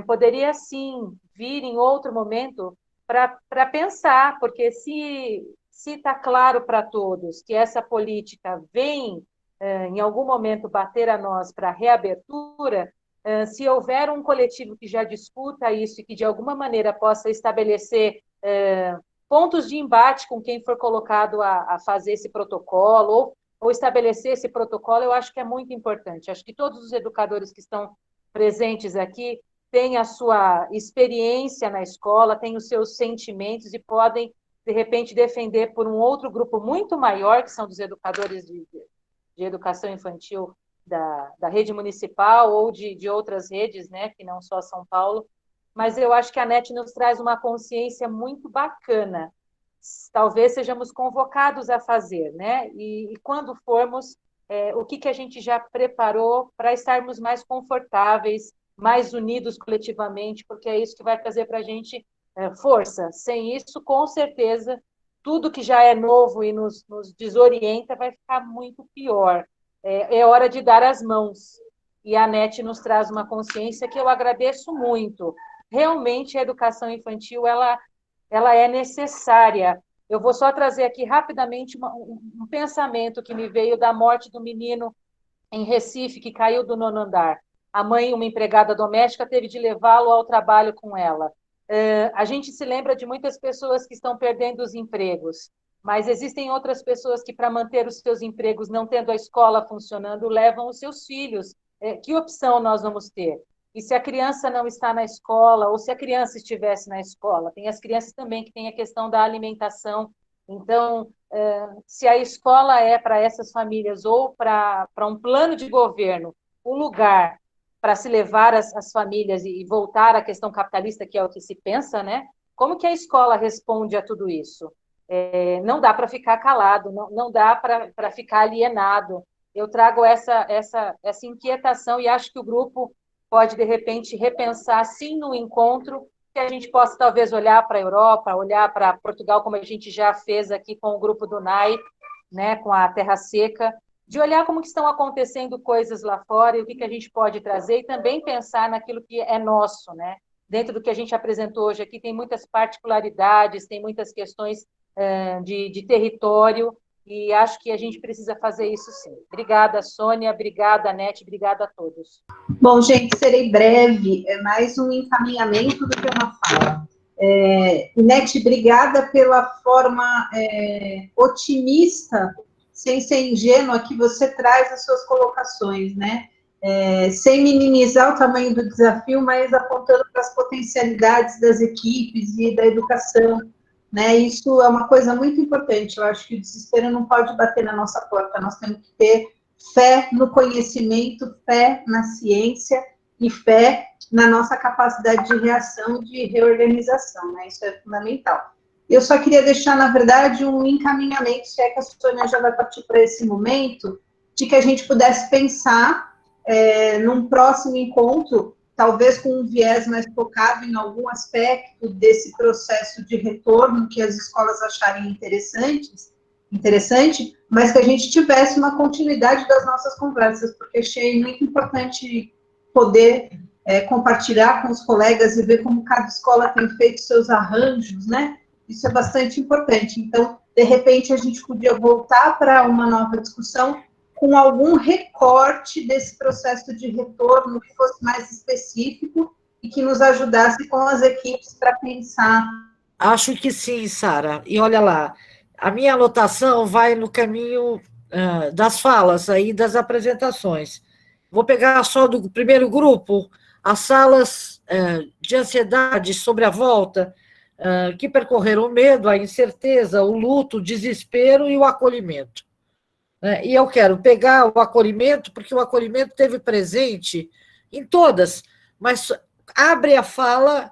poderia, sim, vir em outro momento para pensar, porque se está claro para todos que essa política vem, em algum momento, bater a nós para reabertura, se houver um coletivo que já discuta isso e que, de alguma maneira, possa estabelecer pontos de embate com quem for colocado a fazer esse protocolo, ou estabelecer esse protocolo, eu acho que é muito importante. Acho que todos os educadores que estão presentes aqui têm a sua experiência na escola, têm os seus sentimentos e podem, de repente, defender por um outro grupo muito maior, que são dos educadores de educação infantil da rede municipal ou de outras redes, né, que não só São Paulo. Mas eu acho que a NET nos traz uma consciência muito bacana. Talvez sejamos convocados a fazer, né? E quando formos, o que a gente já preparou para estarmos mais confortáveis, mais unidos coletivamente, porque é isso que vai trazer para a gente força. Sem isso, com certeza, tudo que já é novo e nos desorienta vai ficar muito pior. É hora de dar as mãos. E a NET nos traz uma consciência que eu agradeço muito. Realmente, a educação infantil, ela é necessária. Eu vou só trazer aqui rapidamente um pensamento que me veio da morte do menino em Recife, que caiu do 9º andar. A mãe, uma empregada doméstica, teve de levá-lo ao trabalho com ela. A gente se lembra de muitas pessoas que estão perdendo os empregos, mas existem outras pessoas que, para manter os seus empregos, não tendo a escola funcionando, levam os seus filhos. Que opção nós vamos ter? E se a criança não está na escola, ou se a criança estivesse na escola? Tem as crianças também que têm a questão da alimentação. Então, se a escola é para essas famílias ou para um plano de governo, o lugar para se levar as famílias e voltar à questão capitalista, que é o que se pensa, né? Como que a escola responde a tudo isso? Não dá para ficar calado, não dá para ficar alienado. Eu trago essa inquietação e acho que o grupo pode, de repente, repensar, sim, no encontro, que a gente possa, talvez, olhar para a Europa, olhar para Portugal, como a gente já fez aqui com o grupo do NAI, né, com a Terra Seca, de olhar como que estão acontecendo coisas lá fora e o que a gente pode trazer, e também pensar naquilo que é nosso, né? Dentro do que a gente apresentou hoje aqui, tem muitas particularidades, tem muitas questões de território, e acho que a gente precisa fazer isso sim. Obrigada, Sônia, obrigada, NET, obrigada a todos. Bom, gente, serei breve, é mais um encaminhamento do que uma fala. NET, obrigada pela forma otimista, sem ser ingênua, que você traz as suas colocações, né? Sem minimizar o tamanho do desafio, mas apontando para as potencialidades das equipes e da educação, né? Isso é uma coisa muito importante. Eu acho que o desespero não pode bater na nossa porta. Nós temos que ter fé no conhecimento, fé na ciência e fé na nossa capacidade de reação, de reorganização, né? Isso é fundamental. Eu só queria deixar, na verdade, um encaminhamento, se é que a Sônia já vai partir para esse momento, de que a gente pudesse pensar num próximo encontro, talvez com um viés mais focado em algum aspecto desse processo de retorno que as escolas acharem interessante, mas que a gente tivesse uma continuidade das nossas conversas, porque achei muito importante poder compartilhar com os colegas e ver como cada escola tem feito seus arranjos, né? Isso é bastante importante. Então, de repente, a gente podia voltar para uma nova discussão com algum recorte desse processo de retorno que fosse mais específico e que nos ajudasse com as equipes para pensar. Acho que sim, Sara. E olha lá, a minha anotação vai no caminho das falas aí, das apresentações. Vou pegar só do primeiro grupo, as salas de ansiedade sobre a volta, que percorreram o medo, a incerteza, o luto, o desespero e o acolhimento. E eu quero pegar o acolhimento, porque o acolhimento teve presente em todas, mas abre a fala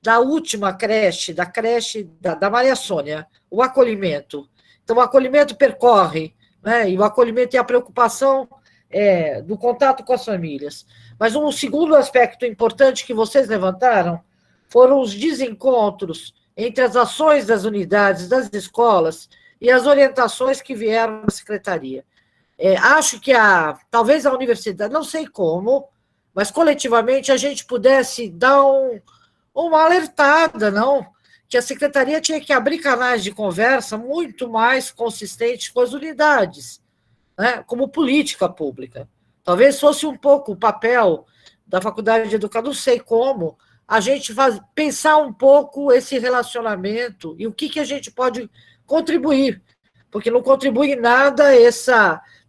da última creche, da Maria Sônia, o acolhimento. Então, o acolhimento percorre, né, e o acolhimento é a preocupação do contato com as famílias. Mas um segundo aspecto importante que vocês levantaram foram os desencontros entre as ações das unidades, das escolas, e as orientações que vieram da secretaria. Acho que talvez a universidade, não sei como, mas coletivamente a gente pudesse dar uma alertada, não? Que a secretaria tinha que abrir canais de conversa muito mais consistentes com as unidades, né? Como política pública. Talvez fosse um pouco o papel da Faculdade de Educação, não sei como, a gente pensar um pouco esse relacionamento e o que a gente pode contribuir, porque não contribui em nada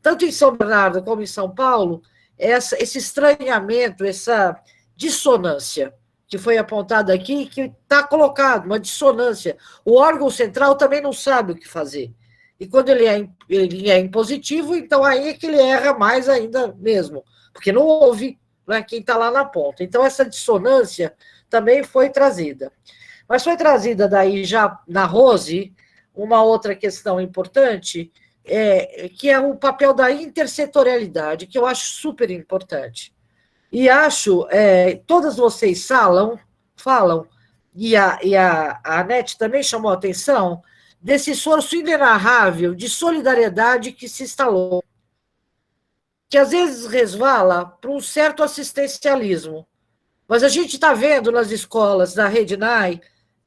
tanto em São Bernardo como em São Paulo, esse estranhamento, essa dissonância que foi apontada aqui, que está colocado, uma dissonância. O órgão central também não sabe o que fazer. E quando ele é impositivo, então aí é que ele erra mais ainda mesmo, porque não ouve, né, quem está lá na ponta. Então, essa dissonância também foi trazida. Mas foi trazida daí já na Rose uma outra questão importante, que é o papel da intersetorialidade, que eu acho super importante. E acho, todas vocês falam, e a Anete também chamou a atenção, desse esforço inenarrável de solidariedade que se instalou, que às vezes resvala para um certo assistencialismo. Mas a gente está vendo nas escolas da Rede NAI,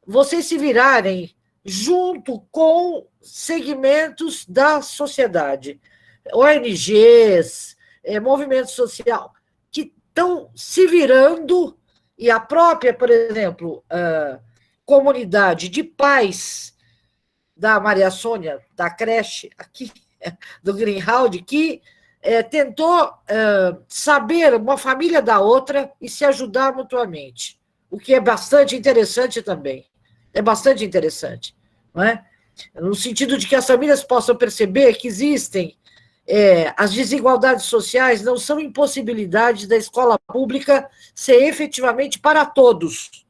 vocês se virarem junto com segmentos da sociedade, ONGs, movimento social, que estão se virando, e a própria, por exemplo, comunidade de pais da Maria Sônia, da creche aqui, do Greenhalgh, que tentou saber uma família da outra e se ajudar mutuamente, o que é bastante interessante também. É bastante interessante, não é? No sentido de que as famílias possam perceber que existem as desigualdades sociais, não são impossibilidades da escola pública ser efetivamente para todos.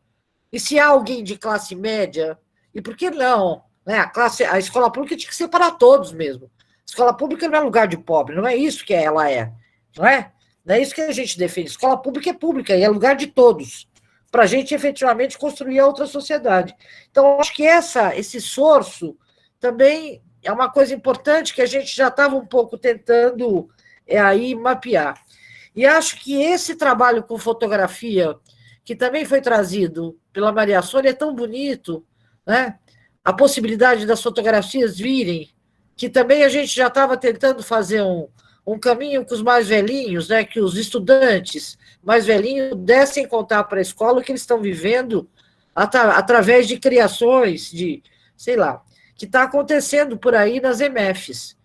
E se há alguém de classe média, e por que não? Né? A escola pública tinha que ser para todos mesmo. A escola pública não é lugar de pobre, não é isso que ela é, não é? Não é isso que a gente defende. A escola pública é pública e é lugar de todos, para a gente efetivamente construir a outra sociedade. Então, acho que esse esforço também é uma coisa importante que a gente já estava um pouco tentando aí mapear. E acho que esse trabalho com fotografia, que também foi trazido pela Maria Sônia, é tão bonito, né? A possibilidade das fotografias virem, que também a gente já estava tentando fazer um caminho com os mais velhinhos, né, que os estudantes mais velhinhos pudessem contar para a escola o que eles estão vivendo através de criações, sei lá, que está acontecendo por aí nas EMEFs.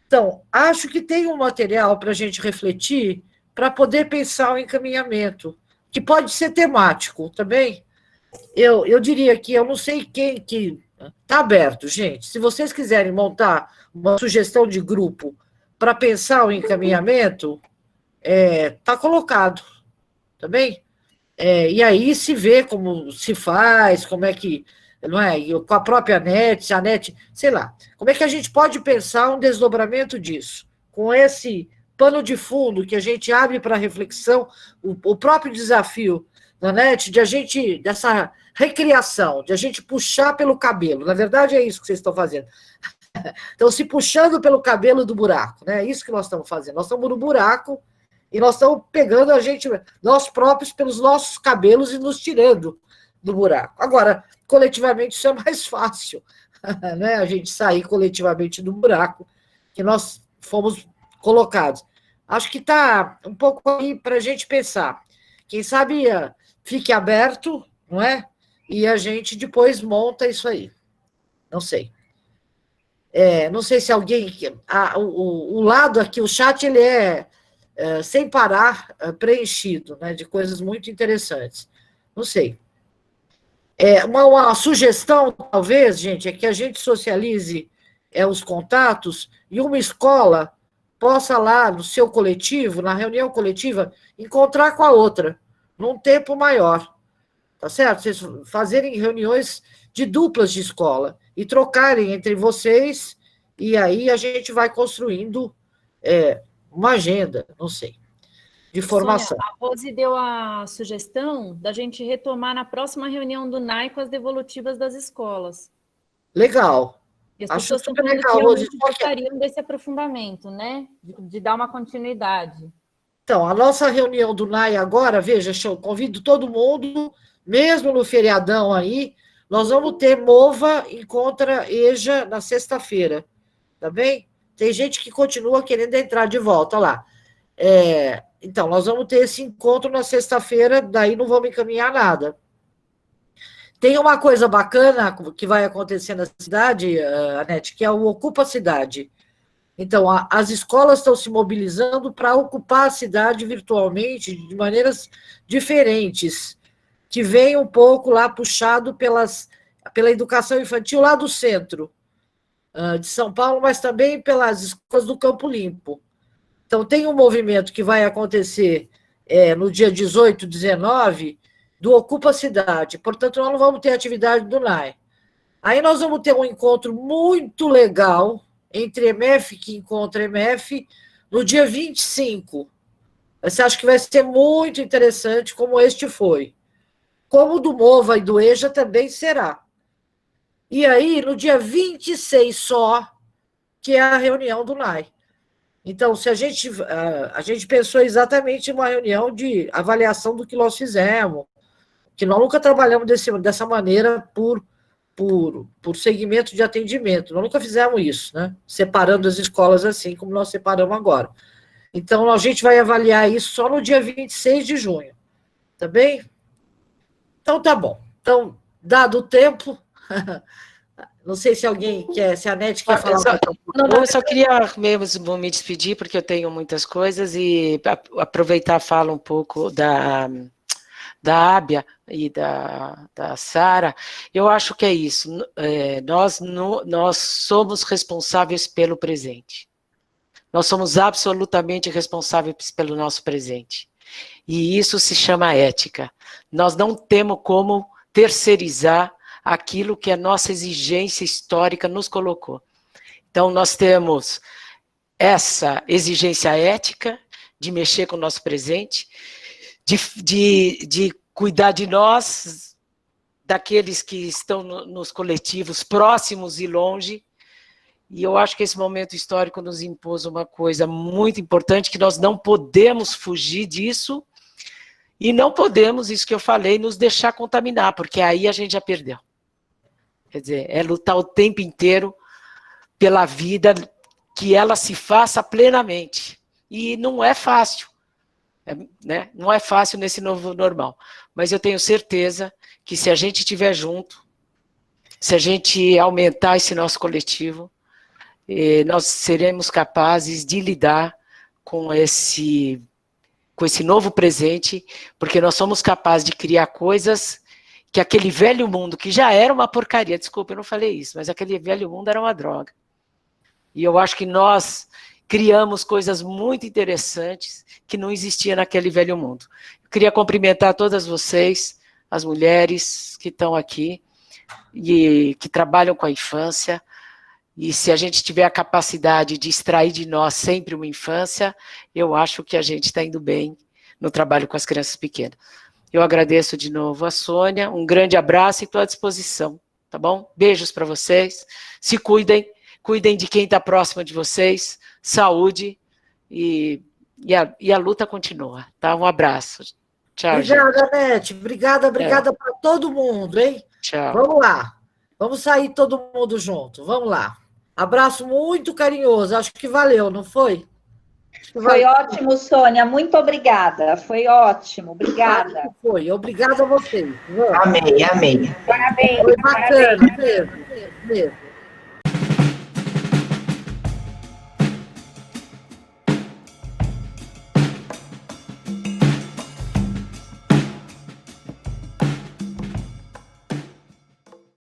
Então, acho que tem um material para a gente refletir, para poder pensar o encaminhamento, que pode ser temático também. Eu diria que eu não sei quem que... Está aberto, gente. Se vocês quiserem montar uma sugestão de grupo para pensar o encaminhamento, está colocado, tá bem? E aí se vê como se faz, como é que, não é? Com a própria a NET, sei lá, como é que a gente pode pensar um desdobramento disso, com esse pano de fundo que a gente abre para reflexão, o próprio desafio da NET, dessa recriação, de a gente puxar pelo cabelo. Na verdade, é isso que vocês estão fazendo. Estão se puxando pelo cabelo do buraco, né? É isso que nós estamos fazendo. Nós estamos no buraco e nós estamos pegando nós próprios, pelos nossos cabelos e nos tirando do buraco. Agora, coletivamente, isso é mais fácil, né? A gente sair coletivamente do buraco que nós fomos colocados. Acho que está um pouco aí para a gente pensar. Quem sabe fique aberto, não é? E a gente depois monta isso aí. Não sei. Não sei se alguém... O lado aqui, o chat, ele sem parar, preenchido, né, de coisas muito interessantes. Não sei. Uma sugestão, talvez, gente, é que a gente socialize os contatos e uma escola possa lá, no seu coletivo, na reunião coletiva, encontrar com a outra, num tempo maior. Tá certo? Vocês fazerem reuniões de duplas de escola e trocarem entre vocês, e aí a gente vai construindo uma agenda, não sei, de formação. Sônia, a Rose deu a sugestão da gente retomar na próxima reunião do NAI com as devolutivas das escolas. Legal. E as Acho pessoas estão super falando legal, que Rose. realmente gostariam desse aprofundamento, né? De dar uma continuidade. Então, a nossa reunião do NAI agora, veja, eu convido todo mundo, mesmo no feriadão aí, nós vamos ter MOVA Encontra EJA na sexta-feira, tá bem? Tem gente que continua querendo entrar de volta, olha lá. Então, nós vamos ter esse encontro na sexta-feira, daí não vamos encaminhar nada. Tem uma coisa bacana que vai acontecer na cidade, Anete, que é o Ocupa Cidade. Então, as escolas estão se mobilizando para ocupar a cidade virtualmente de maneiras diferentes, que vem um pouco lá puxado pela educação infantil lá do centro de São Paulo, mas também pelas escolas do Campo Limpo. Então, tem um movimento que vai acontecer no dia 18, 19, do Ocupa Cidade. Portanto, nós não vamos ter atividade do NAI. Aí nós vamos ter um encontro muito legal entre EMF, que encontra EMF, no dia 25. Você acha que vai ser muito interessante, como este foi. Como o do MOVA e do EJA também será. E aí, no dia 26 só, que é a reunião do NAI. Então, se a gente pensou exatamente em uma reunião de avaliação do que nós fizemos, que nós nunca trabalhamos dessa maneira por segmento de atendimento. Nós nunca fizemos isso, né? Separando as escolas assim, como nós separamos agora. Então, a gente vai avaliar isso só no dia 26 de junho. Tá bem? Então, tá bom. Então, dado o tempo... Não sei se alguém quer, se a Anete quer falar. Eu só queria mesmo me despedir, porque eu tenho muitas coisas, e aproveitar a fala um pouco da Ábia e da Sara. Eu acho que é isso. Nós somos responsáveis pelo presente. Nós somos absolutamente responsáveis pelo nosso presente. E isso se chama ética. Nós não temos como terceirizar aquilo que a nossa exigência histórica nos colocou. Então, nós temos essa exigência ética de mexer com o nosso presente, de cuidar de nós, daqueles que estão nos coletivos próximos e longe, e eu acho que esse momento histórico nos impôs uma coisa muito importante, que nós não podemos fugir disso, e não podemos, isso que eu falei, nos deixar contaminar, porque aí a gente já perdeu. Quer dizer, é lutar o tempo inteiro pela vida, que ela se faça plenamente. E não é fácil, né? Não é fácil nesse novo normal. Mas eu tenho certeza que se a gente estiver junto, se a gente aumentar esse nosso coletivo, nós seremos capazes de lidar com esse novo presente, porque nós somos capazes de criar coisas que aquele velho mundo, que já era uma porcaria, desculpa, eu não falei isso, mas aquele velho mundo era uma droga. E eu acho que nós criamos coisas muito interessantes que não existiam naquele velho mundo. Eu queria cumprimentar todas vocês, as mulheres que estão aqui, e que trabalham com a infância, e se a gente tiver a capacidade de extrair de nós sempre uma infância, eu acho que a gente está indo bem no trabalho com as crianças pequenas. Eu agradeço de novo a Sônia, um grande abraço e estou à disposição, tá bom? Beijos para vocês, se cuidem, cuidem de quem está próximo de vocês, saúde, e a luta continua, tá? Um abraço. Tchau, obrigada, gente. Anete, obrigada para todo mundo, hein? Tchau. Vamos lá, vamos sair todo mundo junto, vamos lá. Abraço muito carinhoso, acho que valeu, não foi? Foi ótimo, Sônia, muito obrigada, foi ótimo, obrigada. Foi, obrigada a vocês. Amei. Parabéns. Foi bacana, mesmo.